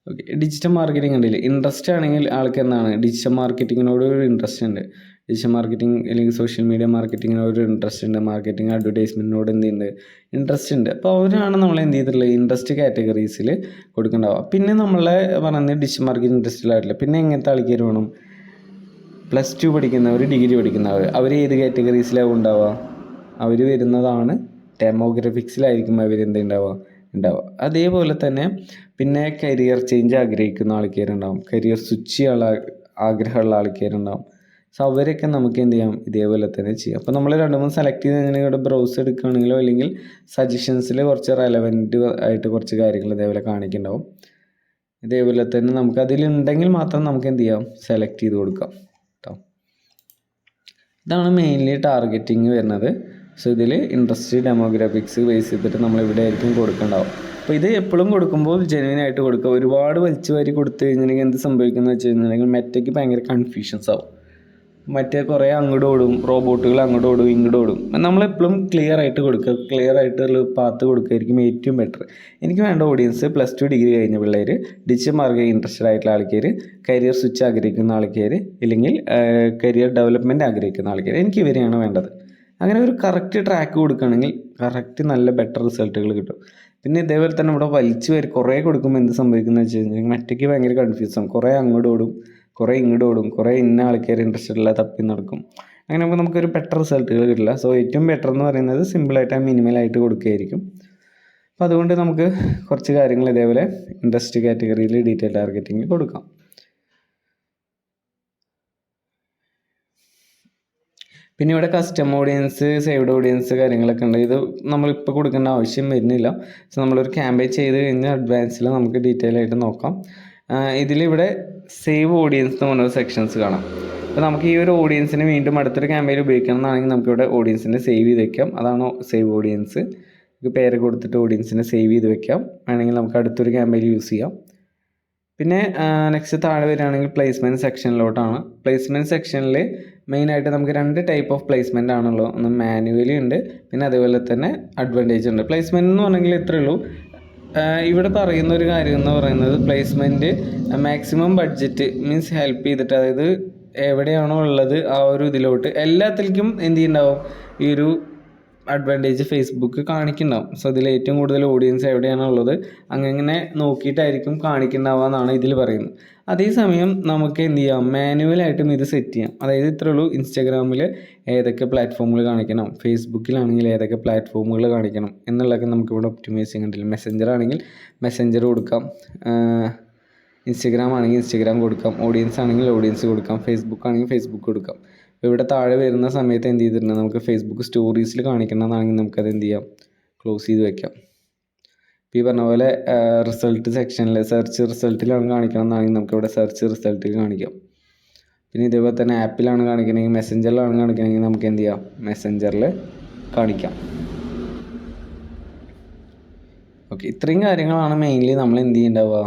okay, digital marketing ഉണ്ടല്ലേ, ഇൻട്രസ്റ്റ് ആണെങ്കിൽ ആൾക്ക് എന്താണ്, ഡിജിറ്റൽ മാർക്കറ്റിങ്ങിനോട് ഒരു ഇൻട്രസ്റ്റ് ഉണ്ട്, ഡിജിറ്റൽ മാർക്കറ്റിംഗ് അല്ലെങ്കിൽ സോഷ്യൽ മീഡിയ മാർക്കറ്റിങ്ങിനോട് ഒരു ഇൻട്രസ്റ്റ് ഉണ്ട്, മാർക്കറ്റിംഗ് അഡ്വർടൈസ്മെൻറ്റിനോട് എന്തുണ്ട്, ഇൻട്രസ്റ്റ് ഉണ്ട്. അപ്പോൾ അവരാണ് നമ്മൾ എന്ത് ചെയ്തിട്ടുള്ളത്, ഇൻട്രസ്റ്റ് കാറ്റഗറീസിൽ കൊടുക്കേണ്ടാവുക. പിന്നെ നമ്മളെ പറയുന്നത് ഡിജിറ്റൽ മാർക്കറ്റിംഗ് ഇൻട്രസ്റ്റിലായിട്ടില്ല. പിന്നെ എങ്ങനത്തെ ആൾക്കാർ വേണം, +2 പഠിക്കുന്നവർ, ഡിഗ്രി പഠിക്കുന്നവർ, അവർ ഏത് കാറ്റഗറീസിലാവും ഉണ്ടാവുക, അവർ വരുന്നതാണ് ഡെമോഗ്രാഫിക്സിലായിരിക്കും അവരെന്തുണ്ടാവുക. അതേപോലെ തന്നെ പിന്നെ കരിയർ ചേഞ്ച് ആഗ്രഹിക്കുന്ന ആൾക്കാരുണ്ടാവും, കരിയർ സ്വിച്ച് ചെയ്യാനുള്ള ആഗ്രഹമുള്ള ആൾക്കാരുണ്ടാവും. സോ അവരൊക്കെ നമുക്ക് എന്ത് ചെയ്യാം, ഇതേപോലെ തന്നെ ചെയ്യാം. അപ്പോൾ നമ്മൾ 2-3 സെലക്ട് ചെയ്ത് കഴിഞ്ഞാൽ ഇവിടെ ബ്രൗസ് എടുക്കുകയാണെങ്കിലോ അല്ലെങ്കിൽ സജഷൻസിൽ കുറച്ച് റെലവൻറ്റ് ആയിട്ട് കുറച്ച് കാര്യങ്ങൾ ഇതേപോലെ കാണിക്കുന്നുണ്ടാവും. ഇതേപോലെ തന്നെ നമുക്ക് അതിലുണ്ടെങ്കിൽ മാത്രം നമുക്ക് എന്ത് ചെയ്യാം, സെലക്ട് ചെയ്ത് കൊടുക്കാം കേട്ടോ. ഇതാണ് മെയിൻലി ടാർഗറ്റിങ് വരുന്നത്. സോ ഇതിൽ ഇൻട്രസ്റ്റ്, ഡെമോഗ്രാഫിക്സ് ബേസ് ചെയ്തിട്ട് നമ്മൾ ഇവിടെ ആയിരിക്കും കൊടുക്കേണ്ടാവും. അപ്പോൾ ഇത് എപ്പോഴും കൊടുക്കുമ്പോൾ ജെന്യുവനായിട്ട് കൊടുക്കുക. ഒരുപാട് വലിച്ചു വാരി കൊടുത്തു കഴിഞ്ഞിട്ടുണ്ടെങ്കിൽ എന്ത് സംഭവിക്കുന്നത് വെച്ച് കഴിഞ്ഞിട്ടുണ്ടെങ്കിൽ മെറ്റയ്ക്ക് ഭയങ്കര കൺഫ്യൂഷൻസ് ആവും. മറ്റേ കുറേ അങ്ങോട്ട് ഓടും, റോബോട്ടുകൾ അങ്ങോട്ട് ഓടും ഇങ്ങോട്ട് ഓടും. നമ്മളെപ്പോഴും ക്ലിയർ ആയിട്ട് കൊടുക്കുക, ക്ലിയർ ആയിട്ടുള്ള പാത്ത് കൊടുക്കുകയായിരിക്കും ഏറ്റവും ബെറ്റർ. എനിക്ക് വേണ്ട ഓഡിയൻസ് +2 ഡിഗ്രി കഴിഞ്ഞ പിള്ളേർ, ഡിജിറ്റൽ മാർക്കറ്റിംഗ് ഇൻട്രസ്റ്റഡ് ആയിട്ടുള്ള ആൾക്കാർ, കരിയർ സ്വിച്ച് ആഗ്രഹിക്കുന്ന ആൾക്കാർ, ഇല്ലെങ്കിൽ കരിയർ ഡെവലപ്മെൻറ്റ് ആഗ്രഹിക്കുന്ന ആൾക്കാർ, എനിക്ക് ഇവരെയാണ് വേണ്ടത്. അങ്ങനെ ഒരു കറക്റ്റ് ട്രാക്ക് കൊടുക്കുകയാണെങ്കിൽ കറക്റ്റ് നല്ല ബെറ്റർ റിസൾട്ടുകൾ കിട്ടും. പിന്നെ ഇതേപോലെ തന്നെ ഇവിടെ വലിച്ചു വരും കുറേ കൊടുക്കുമ്പോൾ എന്ത് സംഭവിക്കുന്നത് വെച്ച് കഴിഞ്ഞാൽ മറ്റേക്ക് ഭയങ്കര കൺഫ്യൂസാകും. കുറേ അങ്ങോട്ട് ഓടും, കുറേ ഇങ്ങോട്ട് ഓടും, കുറേ ഇന്ന ആൾക്കാർ ഇൻട്രസ്റ്റഡ് ഉള്ള തപ്പി നടക്കും. അങ്ങനെ ആകുമ്പോൾ നമുക്കൊരു ബെറ്റർ റിസൾട്ടുകൾ കിട്ടില്ല. സോ ഏറ്റവും ബെറ്റർ എന്ന് പറയുന്നത് സിമ്പിളായിട്ട് മിനിമലായിട്ട് കൊടുക്കുകയായിരിക്കും. അപ്പോൾ അതുകൊണ്ട് നമുക്ക് കുറച്ച് കാര്യങ്ങൾ ഇതേപോലെ ഇൻട്രസ്റ്റ് കാറ്റഗറിയിൽ ഡീറ്റെയിൽ ടാർഗറ്റിംഗ് കൊടുക്കാം. പിന്നെ ഇവിടെ കസ്റ്റം ഓഡിയൻസ്, സേവ്ഡ് ഓഡിയൻസ് കാര്യങ്ങളൊക്കെ ഉണ്ട്. ഇത് നമ്മളിപ്പോൾ കൊടുക്കേണ്ട ആവശ്യം വരുന്നില്ല. സോ നമ്മളൊരു ക്യാമ്പയിൻ ചെയ്ത് കഴിഞ്ഞാൽ അഡ്വാൻസിൽ നമുക്ക് ഡീറ്റെയിൽ ആയിട്ട് നോക്കാം. ഇതിലിവിടെ സേവ് ഓഡിയൻസ് എന്ന് പറഞ്ഞൊരു സെക്ഷൻസ് കാണാം. അപ്പോൾ നമുക്ക് ഈ ഒരു ഓഡിയൻസിനെ വീണ്ടും അടുത്തൊരു ക്യാമ്പയിൻ ഉപയോഗിക്കണം എന്നാണെങ്കിൽ നമുക്കിവിടെ ഓഡിയൻസിനെ സേവ് ചെയ്ത് വെക്കാം. അതാണ് സേവ് ഓഡിയൻസ്. പേര് കൊടുത്തിട്ട് ഓഡിയൻസിനെ സേവ് ചെയ്ത് വെക്കാം. വേണമെങ്കിൽ നമുക്ക് അടുത്തൊരു ക്യാമ്പയിൻ യൂസ് ചെയ്യാം. പിന്നെ നെക്സ്റ്റ് താഴെ വരികയാണെങ്കിൽ പ്ലേസ്മെൻറ്റ് സെക്ഷനിലോട്ടാണ്. പ്ലേസ്മെൻറ്റ് സെക്ഷനിൽ മെയിനായിട്ട് നമുക്ക് 2 ടൈപ്പ് ഓഫ് പ്ലേസ്മെൻ്റ് ആണുള്ളത്. ഒന്ന് മാനുവലി ഉണ്ട്, പിന്നെ അതേപോലെ തന്നെ അഡ്വാൻറ്റേജ് ഉണ്ട്. പ്ലേസ്മെൻറ്റ് എന്ന് പറഞ്ഞെങ്കിൽ ഇത്രയേ ഉള്ളൂ. ഇവിടെ പറയുന്ന ഒരു കാര്യം എന്ന് പറയുന്നത് placement maximum budget means help ചെയ്തിട്ട്, അതായത് എവിടെയാണോ ഉള്ളത് ആ ഒരു ഇതിലോട്ട് എല്ലാത്തിലേക്കും എന്ത് ചെയ്യുന്നുണ്ടാവും, ഈ ഒരു അഡ്വാൻറ്റേജ് ഫേസ്ബുക്ക് കാണിക്കുന്നുണ്ടാവും. സോ ഇതിൽ ഏറ്റവും കൂടുതൽ ഓഡിയൻസ് എവിടെയാണോ ഉള്ളത് അങ്ങനെ നോക്കിയിട്ടായിരിക്കും കാണിക്കുന്നുണ്ടാവുക എന്നാണ് ഇതിൽ പറയുന്നത്. അതേസമയം നമുക്ക് എന്ത് ചെയ്യാം, മാനുവലായിട്ടും ഇത് സെറ്റ് ചെയ്യാം. അതായത് ഇത്രയേ ഉള്ളൂ, ഇൻസ്റ്റാഗ്രാമിൽ ഏതൊക്കെ പ്ലാറ്റ്ഫോമുകൾ കാണിക്കണം, ഫേസ്ബുക്കിലാണെങ്കിൽ ഏതൊക്കെ പ്ലാറ്റ്ഫോമുകൾ കാണിക്കണം എന്നുള്ളതൊക്കെ നമുക്കിവിടെ ഒപ്റ്റിമൈസിങ് ഉണ്ടല്ലോ. മെസ്സഞ്ചർ ആണെങ്കിൽ മെസ്സഞ്ചർ കൊടുക്കാം, ഇൻസ്റ്റഗ്രാം ആണെങ്കിൽ ഇൻസ്റ്റഗ്രാം കൊടുക്കാം, ഓഡിയൻസ് ആണെങ്കിൽ ഓഡിയൻസ് കൊടുക്കാം, ഫേസ്ബുക്ക് ആണെങ്കിൽ ഫേസ്ബുക്ക് കൊടുക്കാം. അപ്പോൾ ഇവിടെ താഴെ വരുന്ന സമയത്ത് എന്ത് ചെയ്തിട്ടുണ്ട്, നമുക്ക് ഫേസ്ബുക്ക് സ്റ്റോറീസിൽ കാണിക്കണമെന്നാണെങ്കിൽ നമുക്കത് എന്ത് ചെയ്യാം, ക്ലോസ് ചെയ്ത് വെക്കാം. ഈ പറഞ്ഞ പോലെ റിസൾട്ട് സെക്ഷനിൽ സെർച്ച് റിസൾട്ടിലാണ് കാണിക്കണമെന്നാണെങ്കിൽ നമുക്കിവിടെ സെർച്ച് റിസൾട്ടിൽ കാണിക്കാം. പിന്നെ ഇതേപോലെ തന്നെ ആപ്പിലാണ് കാണിക്കണമെങ്കിൽ മെസ്സഞ്ചറിലാണ് കാണിക്കണമെങ്കിൽ നമുക്ക് എന്ത് ചെയ്യാം, മെസ്സഞ്ചറിൽ കാണിക്കാം. ഓക്കെ, ഇത്രയും കാര്യങ്ങളാണ് മെയിൻലി നമ്മൾ എന്ത് ചെയ്യുന്നുണ്ടാവുക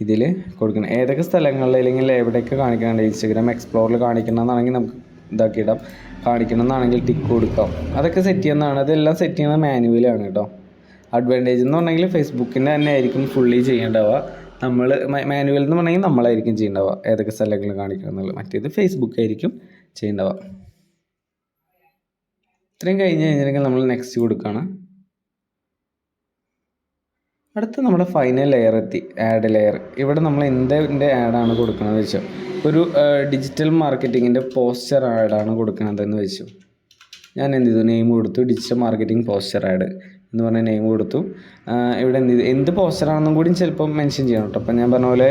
ഇതിൽ കൊടുക്കണം. ഏതൊക്കെ സ്ഥലങ്ങളിൽ അല്ലെങ്കിൽ എവിടെയൊക്കെ കാണിക്കണമെങ്കിൽ ഇൻസ്റ്റഗ്രാം എക്സ്പ്ലോറിൽ കാണിക്കണമെന്നാണെങ്കിൽ നമുക്ക് ഇതാക്കിയിടാം, കാണിക്കണമെന്നാണെങ്കിൽ ടിക്ക് കൊടുക്കാം. അതൊക്കെ സെറ്റ് ചെയ്യുന്നതാണ്. അതെല്ലാം സെറ്റ് ചെയ്യുന്നത് മാനുവലാണ് കേട്ടോ. അഡ്വാൻറ്റേജ് എന്ന് പറഞ്ഞെങ്കിൽ ഫേസ്ബുക്കിൻ്റെ തന്നെ ആയിരിക്കും ഫുള്ളി ചെയ്യേണ്ടാവുക. നമ്മൾ മാനുവൽ എന്ന് പറഞ്ഞെങ്കിൽ നമ്മളായിരിക്കും ചെയ്യേണ്ടാവുക ഏതൊക്കെ സ്ഥലങ്ങളിൽ കാണിക്കണം എന്നുള്ളത്. മറ്റേത് ഫേസ്ബുക്ക് ആയിരിക്കും ചെയ്യേണ്ടാവുക. ഇത്രയും കഴിഞ്ഞ് കഴിഞ്ഞിട്ടുണ്ടെങ്കിൽ നമ്മൾ നെക്സ്റ്റ് കൊടുക്കുകയാണ്. അടുത്ത നമ്മുടെ ഫൈനൽ ലെയർ എത്തി, ആഡ് ലെയർ. ഇവിടെ നമ്മൾ എന്തിൻ്റെ ആഡാണ് കൊടുക്കണമെന്ന് വെച്ചാൽ ഒരു ഡിജിറ്റൽ മാർക്കറ്റിങ്ങിൻ്റെ പോസ്റ്റർ ആഡാണ് കൊടുക്കണതെന്ന് വെച്ചു. ഞാൻ എന്ത് ചെയ്തു, നെയിം കൊടുത്തു, ഡിജിറ്റൽ മാർക്കറ്റിംഗ് പോസ്റ്റർ ആഡ് എന്ന് പറഞ്ഞ നെയിം കൊടുത്തു. ഇവിടെ എന്ത് ചെയ്തു, എന്ത് പോസ്റ്ററാണെന്നും കൂടി ചിലപ്പം മെൻഷൻ ചെയ്യണം കേട്ടോ. അപ്പം ഞാൻ പറഞ്ഞ പോലെ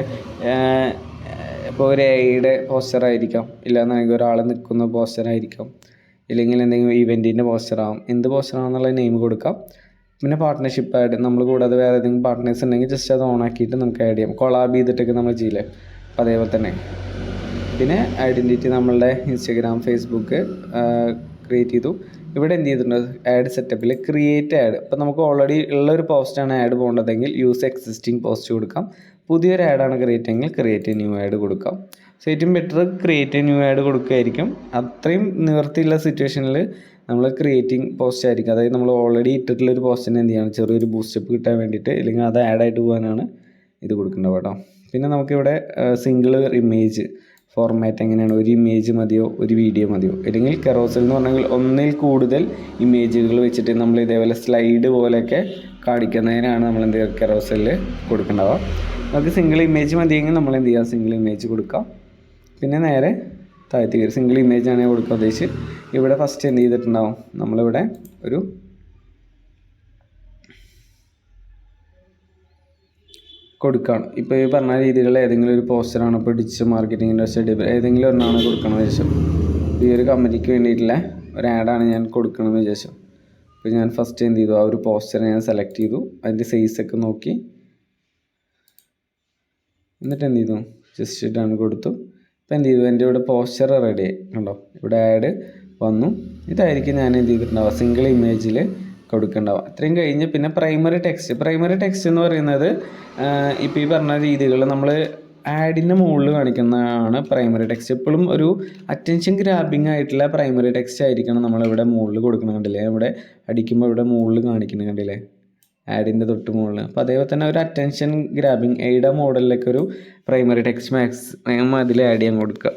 ഇപ്പോൾ ഒരു എയുടെ പോസ്റ്ററായിരിക്കാം, ഇല്ലാന്നാണെങ്കിൽ ഒരാൾ നിൽക്കുന്ന പോസ്റ്ററായിരിക്കാം, ഇല്ലെങ്കിൽ എന്തെങ്കിലും ഇവൻറ്റിൻ്റെ പോസ്റ്ററാകും. എന്ത് പോസ്റ്ററാണെന്നുള്ള നെയിം കൊടുക്കാം. പിന്നെ പാർട്ട്ണർഷിപ്പ് ആഡ്, നമ്മൾ കൂടാതെ വേറെ ഏതെങ്കിലും പാർട്ട്നേഴ്സ് ഉണ്ടെങ്കിൽ ജസ്റ്റ് അത് ഓൺ ആക്കിയിട്ട് നമുക്ക് ആഡ് ചെയ്യാം. കൊളാബ് ചെയ്തിട്ടൊക്കെ നമ്മൾ ചെയ്യില്ലേ, അപ്പോൾ അതേപോലെ തന്നെ. പിന്നെ ഐഡൻറ്റിറ്റി നമ്മളുടെ ഇൻസ്റ്റഗ്രാം ഫേസ്ബുക്ക് ക്രിയേറ്റ് ചെയ്തു. ഇവിടെ എന്ത് ചെയ്തിട്ടുണ്ട്, ആഡ് സെറ്റപ്പിൽ ക്രിയേറ്റ് ആഡ്. അപ്പോൾ നമുക്ക് ഓൾറെഡി ഉള്ളൊരു പോസ്റ്റാണ് ആഡ് പോകേണ്ടതെങ്കിൽ യൂസ് എക്സിസ്റ്റിംഗ് പോസ്റ്റ് കൊടുക്കാം. പുതിയൊരു ആഡാണ് ക്രിയേറ്റ് എങ്കിൽ ക്രിയേറ്റ് ന്യൂ ആഡ് കൊടുക്കാം. സോ ഏറ്റവും ബെറ്റർ ക്രിയേറ്റ് ന്യൂ ആഡ് കൊടുക്കുകയായിരിക്കും. അത്രയും നിവർത്തിയുള്ള സിറ്റുവേഷനിൽ നമ്മൾ ക്രിയേറ്റിംഗ് പോസ്റ്റ് ആയിരിക്കും. അതായത് നമ്മൾ ഓൾറെഡി ഇട്ടിട്ടുള്ളൊരു പോസ്റ്റിന് എന്ത് ചെയ്യണം, ചെറിയൊരു ബൂസ്റ്റപ്പ് കിട്ടാൻ വേണ്ടിയിട്ട്, അല്ലെങ്കിൽ അത് ആഡായിട്ട് പോകാനാണ് ഇത് കൊടുക്കേണ്ടത് കേട്ടോ. പിന്നെ നമുക്കിവിടെ സിംഗിൾ ഇമേജ് ഫോർമാറ്റ് എങ്ങനെയാണ്, ഒരു ഇമേജ് മതിയോ ഒരു വീഡിയോ മതിയോ, അല്ലെങ്കിൽ കെറോസൽ എന്ന് പറഞ്ഞാൽ ഒന്നിൽ കൂടുതൽ ഇമേജുകൾ വെച്ചിട്ട് നമ്മൾ ഇതേപോലെ സ്ലൈഡ് പോലെയൊക്കെ കാണിക്കുന്നതിനാണ് നമ്മൾ എന്ത് ചെയ്യുക, കെറോസലിൽ കൊടുക്കേണ്ടത്. നമുക്ക് സിംഗിൾ ഇമേജ് മതിയെങ്കിൽ നമ്മൾ എന്ത് ചെയ്യുക, സിംഗിൾ ഇമേജ് കൊടുക്കാം. പിന്നെ നേരെ താഴ്ത്തി കയറി സിംഗിൾ ഇമേജാണ് കൊടുക്കാൻ ഉദ്ദേശിച്ച്. ഇവിടെ ഫസ്റ്റ് എന്ത് ചെയ്തിട്ടുണ്ടാവും, നമ്മളിവിടെ ഒരു കൊടുക്കുകയാണ്. ഇപ്പോൾ ഈ പറഞ്ഞ രീതികളിൽ ഏതെങ്കിലും ഒരു പോസ്റ്ററാണ്, ഇപ്പോൾ ഡിജിറ്റൽ മാർക്കറ്റിംഗ് ഇൻഡസ്ട്രി ഏതെങ്കിലും ഒരെണ്ണമാണ് കൊടുക്കണമെന്ന് വിചാരിച്ചു. ഈ ഒരു കമ്പനിക്ക് വേണ്ടിയിട്ടുള്ള ഒരു ആഡാണ് ഞാൻ കൊടുക്കണമെന്ന് വിചാരിച്ചു. അപ്പോൾ ഞാൻ ഫസ്റ്റ് എന്ത് ചെയ്തു, ആ ഒരു പോസ്റ്റർ ഞാൻ സെലക്ട് ചെയ്തു, അതിൻ്റെ സൈസൊക്കെ നോക്കി, എന്നിട്ട് എന്ത് ചെയ്തു, ജസ്റ്റ് ഡൺ കൊടുത്തു. ഇപ്പോൾ എന്ത് ചെയ്തു, എൻ്റെ ഇവിടെ പോസ്റ്റർ റെഡി ആയി കണ്ടോ, ഇവിടെ ആഡ് വന്നു. ഇതായിരിക്കും ഞാൻ എന്ത് ചെയ്തിട്ടുണ്ടാവുക, സിംഗിൾ ഇമേജിൽ കൊടുക്കേണ്ടാവുക. അത്രയും കഴിഞ്ഞ് പിന്നെ പ്രൈമറി ടെക്സ്റ്റ് എന്ന് പറയുന്നത് ഇപ്പോൾ ഈ പറഞ്ഞ രീതികൾ നമ്മൾ ആഡിൻ്റെ മുകളിൽ കാണിക്കുന്നതാണ് പ്രൈമറി ടെക്സ്റ്റ്. എപ്പോഴും ഒരു അറ്റൻഷൻ ഗ്രാബിങ് ആയിട്ടുള്ള പ്രൈമറി ടെക്സ്റ്റ് ആയിരിക്കണം നമ്മളിവിടെ മുകളിൽ കൊടുക്കണം. കണ്ടില്ലേ, ഇവിടെ അടിക്കുമ്പോൾ ഇവിടെ മുകളിൽ കാണിക്കുന്നത് കണ്ടില്ലേ, ആഡിൻ്റെ തൊട്ട് മുകളിൽ. അപ്പോൾ അതേപോലെ തന്നെ ഒരു അറ്റൻഷൻ ഗ്രാബിങ് എയ്ഡ മോഡലിലൊക്കെ ഒരു പ്രൈമറി ടെക്സ്റ്റ് മാക്സിമം അതിൽ ആഡ് ചെയ്യാൻ കൊടുക്കുക.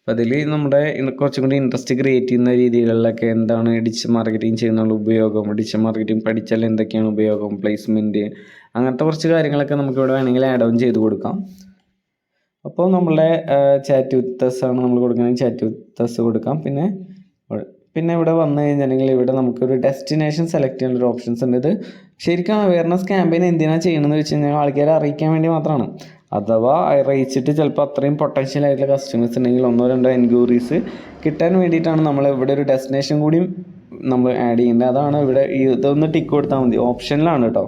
അപ്പോൾ അതിൽ നമ്മുടെ കുറച്ചും കൂടി ഇൻട്രസ്റ്റ് ക്രിയേറ്റ് ചെയ്യുന്ന രീതികളിലൊക്കെ എന്താണ് ഡിജിറ്റൽ മാർക്കറ്റിംഗ് ചെയ്യുന്നുള്ള ഉപയോഗം, ഡിജിറ്റൽ മാർക്കറ്റിംഗ് പഠിച്ചാൽ എന്തൊക്കെയാണ് ഉപയോഗം, പ്ലേസ്മെൻറ്റ്, അങ്ങനത്തെ കുറച്ച് കാര്യങ്ങളൊക്കെ നമുക്കിവിടെ വേണമെങ്കിൽ ആഡ് ഓൺ ചെയ്ത് കൊടുക്കാം. അപ്പോൾ നമ്മളുടെ ചാറ്റ് വിത്ത് അസ് ആണ് നമ്മൾ കൊടുക്കണമെങ്കിൽ ചാറ്റ് വിത്ത് അസ് കൊടുക്കാം. പിന്നെ ഇവിടെ വന്നു കഴിഞ്ഞിട്ടുണ്ടെങ്കിൽ ഇവിടെ നമുക്കൊരു ഡെസ്റ്റിനേഷൻ സെലക്ട് ചെയ്യാനുള്ള ഒരു ഓപ്ഷൻസ് ഉണ്ട്. ഇത് ശരിക്കും അവയർനെസ് ക്യാമ്പയിൻ എന്തിനാണ് ചെയ്യണമെന്ന് വെച്ച് കഴിഞ്ഞാൽ ആൾക്കാരെ അറിയിക്കാൻ വേണ്ടി മാത്രമാണ്. അഥവാ അറിയിച്ചിട്ട് ചിലപ്പോൾ അത്രയും പൊട്ടൻഷ്യൽ ആയിട്ടുള്ള കസ്റ്റമേഴ്സ് ഉണ്ടെങ്കിൽ ഒന്നോ രണ്ടോ എൻക്വയറീസ് കിട്ടാൻ വേണ്ടിയിട്ടാണ് നമ്മൾ ഇവിടെ ഒരു ഡെസ്റ്റിനേഷൻ കൂടിയും നമ്മൾ ആഡ് ചെയ്യേണ്ടത്. അതാണ് ഇവിടെ ഇതൊന്ന് ടിക്ക് കൊടുത്താൽ മതി, ഓപ്ഷനിലാണ് കേട്ടോ.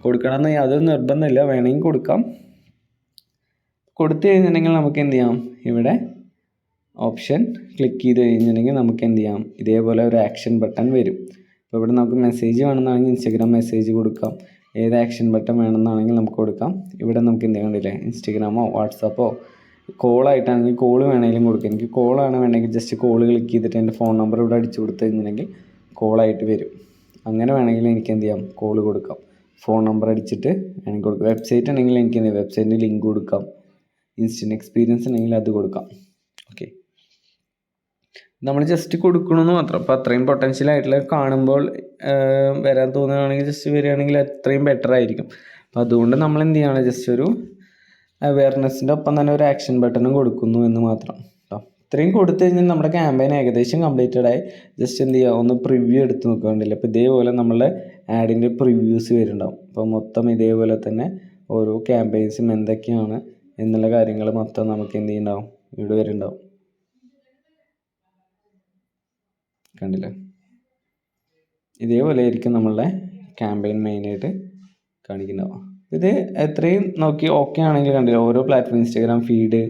കൊടുക്കണമെന്ന് യാതൊരു നിർബന്ധമില്ല, വേണമെങ്കിൽ കൊടുക്കാം. കൊടുത്തു കഴിഞ്ഞിട്ടുണ്ടെങ്കിൽ നമുക്ക് എന്ത് ചെയ്യാം, ഇവിടെ ഓപ്ഷൻ ക്ലിക്ക് ചെയ്ത് കഴിഞ്ഞിട്ടുണ്ടെങ്കിൽ നമുക്ക് എന്ത് ചെയ്യാം, ഇതേപോലെ ഒരു ആക്ഷൻ ബട്ടൺ വരും. അപ്പോൾ ഇവിടെ നമുക്ക് മെസ്സേജ് വേണമെന്നാണെങ്കിൽ ഇൻസ്റ്റഗ്രാം മെസ്സേജ് കൊടുക്കാം, ഏത് ആക്ഷൻ ബട്ടൺ വേണമെന്നാണെങ്കിൽ നമുക്ക് കൊടുക്കാം. ഇവിടെ നമുക്ക് എന്ത് കണ്ടില്ലേ, ഇൻസ്റ്റഗ്രാമോ വാട്സാപ്പോ കോളായിട്ടാണെങ്കിൽ കോൾ വേണമെങ്കിലും കൊടുക്കാം. എനിക്ക് കോളാണ് വേണമെങ്കിൽ ജസ്റ്റ് കോൾ ക്ലിക്ക് ചെയ്തിട്ട് എൻ്റെ ഫോൺ നമ്പർ ഇവിടെ അടിച്ചു കൊടുത്തു കഴിഞ്ഞിട്ടുണ്ടെങ്കിൽ കോളായിട്ട് വരും. അങ്ങനെ വേണമെങ്കിൽ എനിക്ക് എന്ത് ചെയ്യാം, കോൾ കൊടുക്കാം. ഫോൺ നമ്പർ അടിച്ചിട്ട് എനിക്ക് കൊടുക്കാം. വെബ്സൈറ്റ് ഉണ്ടെങ്കിൽ എനിക്ക് എന്ത് ചെയ്യാം, വെബ്സൈറ്റിൻ്റെ ലിങ്ക് കൊടുക്കാം. ഇൻസ്റ്റൻറ്റ് എക്സ്പീരിയൻസ് ഉണ്ടെങ്കിൽ അത് കൊടുക്കാം. ഓക്കെ, നമ്മൾ ജസ്റ്റ് കൊടുക്കണമെന്ന് മാത്രം. അപ്പോൾ അത്രയും പൊട്ടൻഷ്യൽ ആയിട്ടുള്ള കാണുമ്പോൾ വരാൻ തോന്നുകയാണെങ്കിൽ ജസ്റ്റ് വരികയാണെങ്കിൽ അത്രയും ബെറ്റർ ആയിരിക്കും. അപ്പോൾ അതുകൊണ്ട് നമ്മൾ എന്ത് ചെയ്യുകയാണ്, ജസ്റ്റ് ഒരു അവയർനെസ്സിൻ്റെ ഒപ്പം തന്നെ ഒരു ആക്ഷൻ ബട്ടണും കൊടുക്കുന്നു എന്ന് മാത്രം കേട്ടോ. ഇത്രയും കൊടുത്തു കഴിഞ്ഞാൽ നമ്മുടെ ക്യാമ്പയിൻ ഏകദേശം കംപ്ലീറ്റഡ് ആയി. ജസ്റ്റ് എന്ത് ചെയ്യുക, ഒന്ന് പ്രിവ്യൂ എടുത്ത് നോക്കുകയുണ്ടല്ലോ. അപ്പോൾ ഇതേപോലെ നമ്മളുടെ ആഡിൻ്റെ പ്രിവ്യൂസ് വരുന്നുണ്ടാവും. അപ്പോൾ മൊത്തം ഇതേപോലെ തന്നെ ഓരോ ക്യാമ്പയിൻസും എന്തൊക്കെയാണ് എന്നുള്ള കാര്യങ്ങൾ മൊത്തം നമുക്ക് എന്ത് ചെയ്യുന്നുണ്ടാവും, ഇവിടെ വരുന്നുണ്ടാവും. കണ്ടില്ലേ, ഇതേപോലെ ആയിരിക്കും നമ്മളുടെ ക്യാമ്പയിൻ മെയിനായിട്ട് കാണിക്കുന്നുണ്ടാവും. ഇത് എത്രയും നോക്കി ഓക്കെ ആണെങ്കിൽ കണ്ടില്ല, ഓരോ platform Instagram feed,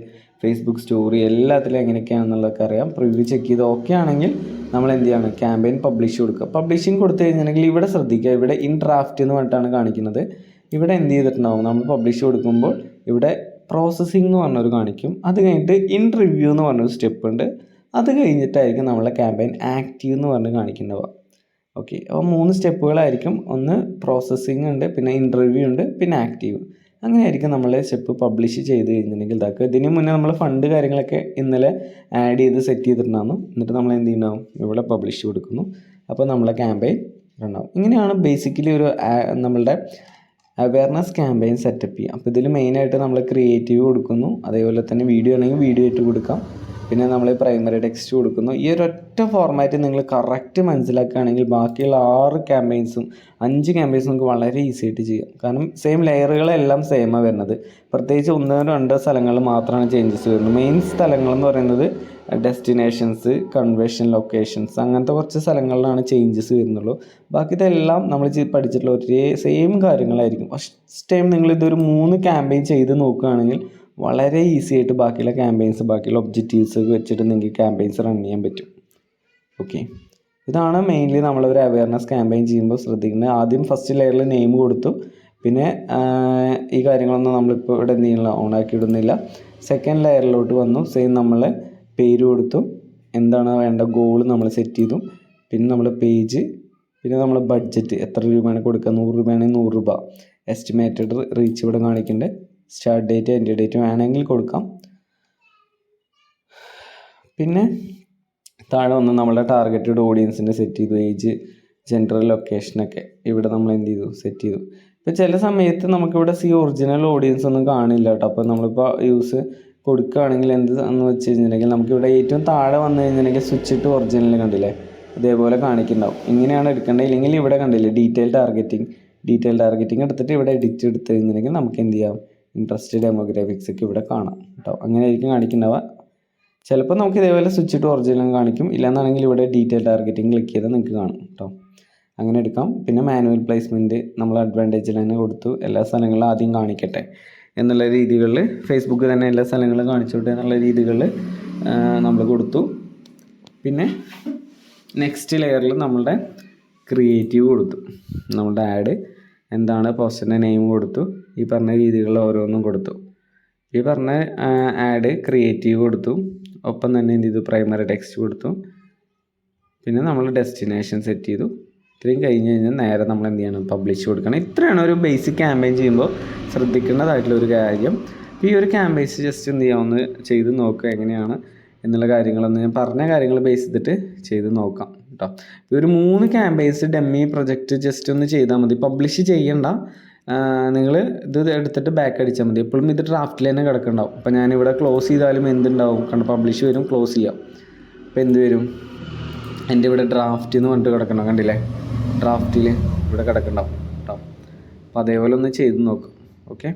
Facebook story എല്ലാത്തിലും എങ്ങനെയൊക്കെയാണെന്നുള്ളതൊക്കെ അറിയാം. പ്രിവ്യൂ ചെക്ക് ചെയ്ത് ഓക്കെ ആണെങ്കിൽ നമ്മൾ എന്ത് ചെയ്യണം, ക്യാമ്പയിൻ പബ്ലിഷ് കൊടുക്കുക. പബ്ലിഷിങ് കൊടുത്തു കഴിഞ്ഞിട്ടുണ്ടെങ്കിൽ ഇവിടെ ശ്രദ്ധിക്കുക, ഇവിടെ ഇൻ ഡ്രാഫ്റ്റ് എന്ന് പറഞ്ഞിട്ടാണ് കാണിക്കുന്നത്. ഇവിടെ എന്ത് ചെയ്തിട്ടുണ്ടാവും, നമ്മൾ പബ്ലിഷ് കൊടുക്കുമ്പോൾ ഇവിടെ പ്രോസസ്സിംഗ് എന്ന് പറഞ്ഞൊരു കാണിക്കും. അത് കഴിഞ്ഞിട്ട് ഇൻ റിവ്യൂ എന്ന് പറഞ്ഞൊരു സ്റ്റെപ്പ് ഉണ്ട്. അത് കഴിഞ്ഞിട്ടായിരിക്കും നമ്മളെ ക്യാമ്പയിൻ ആക്റ്റീവ് എന്ന് പറഞ്ഞ് കാണിക്കുന്നവ. ഓക്കെ, അപ്പോൾ 3 സ്റ്റെപ്പുകളായിരിക്കും. ഒന്ന് പ്രോസസ്സിംഗ് ഉണ്ട്, പിന്നെ ഇൻ്റർവ്യൂ ഉണ്ട്, പിന്നെ ആക്റ്റീവ്. അങ്ങനെയായിരിക്കും നമ്മൾ സ്റ്റെപ്പ് പബ്ലിഷ് ചെയ്ത് കഴിഞ്ഞിട്ടുണ്ടെങ്കിൽ ഇതാക്കുക. ഇതിന് മുന്നേ നമ്മൾ ഫണ്ട് കാര്യങ്ങളൊക്കെ ഇന്നലെ ആഡ് ചെയ്ത് സെറ്റ് ചെയ്തിട്ടുണ്ടായിരുന്നു. എന്നിട്ട് നമ്മൾ എന്ത് ചെയ്യണം, ഇവിടെ പബ്ലിഷ് കൊടുക്കുന്നു. അപ്പോൾ നമ്മളെ ക്യാമ്പയിൻ ഉണ്ടാവും. ഇങ്ങനെയാണ് ബേസിക്കലി ഒരു നമ്മളുടെ അവയർനെസ് ക്യാമ്പയിൻ സെറ്റപ്പ് ചെയ്യുക. അപ്പോൾ ഇതിൽ മെയിനായിട്ട് നമ്മൾ ക്രിയേറ്റീവ് കൊടുക്കുന്നു, അതേപോലെ തന്നെ വീഡിയോ ആണെങ്കിൽ വീഡിയോ ആയിട്ട് കൊടുക്കാം, പിന്നെ നമ്മൾ പ്രൈമറി ടെക്സ്റ്റ് കൊടുക്കുന്നു. ഈ ഒരൊറ്റ ഫോർമാറ്റ് നിങ്ങൾ കറക്റ്റ് മനസ്സിലാക്കുകയാണെങ്കിൽ ബാക്കിയുള്ള 6 ക്യാമ്പയിൻസും 5 ക്യാമ്പയിൻസും നമുക്ക് വളരെ ഈസി ആയിട്ട് ചെയ്യാം. കാരണം സെയിം ലെയറുകളെല്ലാം സെയിമാണ് വരുന്നത്. പ്രത്യേകിച്ച് 1-2 സ്ഥലങ്ങളിൽ മാത്രമാണ് ചേഞ്ചസ് വരുന്നത്. മെയിൻ സ്ഥലങ്ങളെന്ന് പറയുന്നത് ഡെസ്റ്റിനേഷൻസ്, കൺവേർഷൻ ലൊക്കേഷൻസ്, അങ്ങനത്തെ കുറച്ച് സ്ഥലങ്ങളിലാണ് ചേഞ്ചസ് വരുന്നുള്ളൂ. ബാക്കി ഇതെല്ലാം നമ്മൾ പഠിച്ചിട്ടുള്ള ഒരേ സെയിം കാര്യങ്ങളായിരിക്കും. ഫസ്റ്റ് ടൈം നിങ്ങളിതൊരു 3 ക്യാമ്പയിൻ ചെയ്ത് നോക്കുകയാണെങ്കിൽ വളരെ ഈസി ആയിട്ട് ബാക്കിയുള്ള ക്യാമ്പയിൻസ്, ബാക്കിയുള്ള ഒബ്ജക്റ്റീവ്സ് വെച്ചിട്ട് നിങ്ങൾക്ക് ക്യാമ്പയിൻസ് റൺ ചെയ്യാൻ പറ്റും. ഓക്കെ, ഇതാണ് മെയിൻലി നമ്മളൊരു അവയർനെസ് ക്യാമ്പയിൻ ചെയ്യുമ്പോൾ ശ്രദ്ധിക്കുന്നത്. ആദ്യം ഫസ്റ്റ് ലെയറിൽ നെയിം കൊടുത്തു, പിന്നെ ഈ കാര്യങ്ങളൊന്നും നമ്മളിപ്പോൾ ഇവിടെ എന്ത് ചെയ്യണില്ല, ഓണാക്കി ഇടുന്നില്ല. സെക്കൻഡ് ലെയറിലോട്ട് വന്നു, സെയിം നമ്മൾ പേര് കൊടുത്തു, എന്താണ് വേണ്ട ഗോൾ നമ്മൾ സെറ്റ് ചെയ്തു, പിന്നെ നമ്മൾ പേജ്, പിന്നെ നമ്മൾ ബഡ്ജറ്റ് എത്ര രൂപയാണ് കൊടുക്കുക, 100 രൂപയാണെങ്കിൽ 100 രൂപ, എസ്റ്റിമേറ്റഡ് റീച്ച് ഇവിടെ കാണിക്കേണ്ടത്, സ്റ്റാർട്ട് ഡേറ്റ് എൻഡ് ഡേറ്റ് വേണമെങ്കിൽ കൊടുക്കാം. പിന്നെ താഴെ വന്ന് നമ്മുടെ ടാർഗറ്റഡ് ഓഡിയൻസിൻ്റെ സെറ്റ് ചെയ്തു, ഏജ്, ജെൻഡർ, ലൊക്കേഷനൊക്കെ ഇവിടെ നമ്മൾ എന്ത് ചെയ്തു, സെറ്റ് ചെയ്തു. ഇപ്പോൾ ചില സമയത്ത് നമുക്കിവിടെ ഒറിജിനൽ ഓഡിയൻസ് ഒന്നും കാണില്ല കേട്ടോ. അപ്പോൾ നമ്മളിപ്പോൾ യൂസ് കൊടുക്കുകയാണെങ്കിൽ എന്ത് എന്ന് വെച്ച് കഴിഞ്ഞിട്ടുണ്ടെങ്കിൽ നമുക്കിവിടെ ഏറ്റവും താഴെ വന്നു കഴിഞ്ഞിട്ടുണ്ടെങ്കിൽ സ്വിച്ച് ഇട്ട് ഒറിജിനൽ കണ്ടില്ലേ, ഇതേപോലെ കാണിക്കുന്നുണ്ടാവും. ഇങ്ങനെയാണ് എടുക്കേണ്ടത്. ഇല്ലെങ്കിൽ ഇവിടെ കണ്ടില്ലേ ഡീറ്റെയിൽ ടാർഗറ്റിംഗ് എടുത്തിട്ട് ഇവിടെ എഡിറ്റ് എടുത്ത് കഴിഞ്ഞിട്ടുണ്ടെങ്കിൽ നമുക്ക് എന്ത് ചെയ്യാം, ഇൻട്രസ്റ്റ് ഡെമോഗ്രാഫിക്സ് ഒക്കെ ഇവിടെ കാണാം കേട്ടോ. അങ്ങനെ ആയിരിക്കും കാണിക്കുന്നവ. ചിലപ്പോൾ നമുക്ക് ഇതേപോലെ സ്വിച്ച് ഇട്ട് ഒറിജിനൽ കാണിക്കും, ഇല്ലയെന്നാണെങ്കിൽ ഇവിടെ ഡീറ്റെയിൽ ടാർഗറ്റിംഗ് ക്ലിക്ക് ചെയ്താൽ നിങ്ങൾക്ക് കാണും കേട്ടോ. അങ്ങനെ എടുക്കാം. പിന്നെ മാനുവൽ പ്ലേസ്മെൻറ്റ് നമ്മൾ അഡ്വാൻറ്റേജിൽ തന്നെ കൊടുത്തു. എല്ലാ സ്ഥലങ്ങളും ആദ്യം കാണിക്കട്ടെ എന്നുള്ള രീതികളിൽ, ഫേസ്ബുക്ക് തന്നെ എല്ലാ സ്ഥലങ്ങളും കാണിച്ചോട്ടെ എന്നുള്ള രീതികളിൽ നമ്മൾ കൊടുത്തു. പിന്നെ നെക്സ്റ്റ് ലെയറിൽ നമ്മളുടെ ക്രിയേറ്റീവ് കൊടുത്തു. നമ്മളുടെ ആഡ് എന്താണ്, പോസ്റ്ററിൻ്റെ നെയിം കൊടുത്തു, ഈ പറഞ്ഞ രീതികളിൽ ഓരോന്നും കൊടുത്തു. ഈ പറഞ്ഞ ആഡ് ക്രിയേറ്റീവ് കൊടുത്തു, ഒപ്പം തന്നെ എന്ത് ചെയ്തു, പ്രൈമറി ടെക്സ്റ്റ് കൊടുത്തു, പിന്നെ നമ്മൾ ഡെസ്റ്റിനേഷൻ സെറ്റ് ചെയ്തു. ഇത്രയും കഴിഞ്ഞ് കഴിഞ്ഞാൽ നേരെ നമ്മൾ എന്ത് ചെയ്യണം, പബ്ലിഷ് കൊടുക്കണം. ഇത്രയാണ് ഒരു ബേസിക് ക്യാമ്പയിൻ ചെയ്യുമ്പോൾ ശ്രദ്ധിക്കേണ്ടതായിട്ടുള്ളൊരു കാര്യം. ഈ ഒരു ക്യാമ്പയിൻസ് ജസ്റ്റ് എന്ത് ചെയ്യാം, ഒന്ന് ചെയ്ത് നോക്കുക എങ്ങനെയാണ് എന്നുള്ള കാര്യങ്ങളൊന്ന് ഞാൻ പറഞ്ഞ കാര്യങ്ങൾ ബേസ് ചെയ്തിട്ട് ചെയ്ത് നോക്കാം കേട്ടോ. ഈ ഒരു 3 ക്യാമ്പയിൻസ് ഡെമ്മി പ്രൊജക്റ്റ് ജസ്റ്റ് ഒന്ന് ചെയ്താൽ മതി, പബ്ലിഷ് ചെയ്യണ്ട. നിങ്ങൾ ഇത് എടുത്തിട്ട് ബാക്ക് അടിച്ചാൽ മതി. എപ്പോഴും ഇത് ഡ്രാഫ്റ്റിൽ തന്നെ കിടക്കുന്നുണ്ടാവും. അപ്പോൾ ഞാനിവിടെ ക്ലോസ് ചെയ്താലും എന്തുണ്ടാവും, കണ്ട് പബ്ലിഷ് വരും, ക്ലോസ് ചെയ്യാം. അപ്പോൾ എന്ത് വരും, എൻ്റെ ഇവിടെ ഡ്രാഫ്റ്റ് എന്ന് പറഞ്ഞിട്ട് കിടക്കണം, കണ്ടില്ലേ, ഡ്രാഫ്റ്റിൽ ഇവിടെ കിടക്കുന്നുണ്ടാവും കേട്ടോ. അപ്പോൾ അതേപോലെ ഒന്ന് ചെയ്ത് നോക്കും. ഓക്കെ.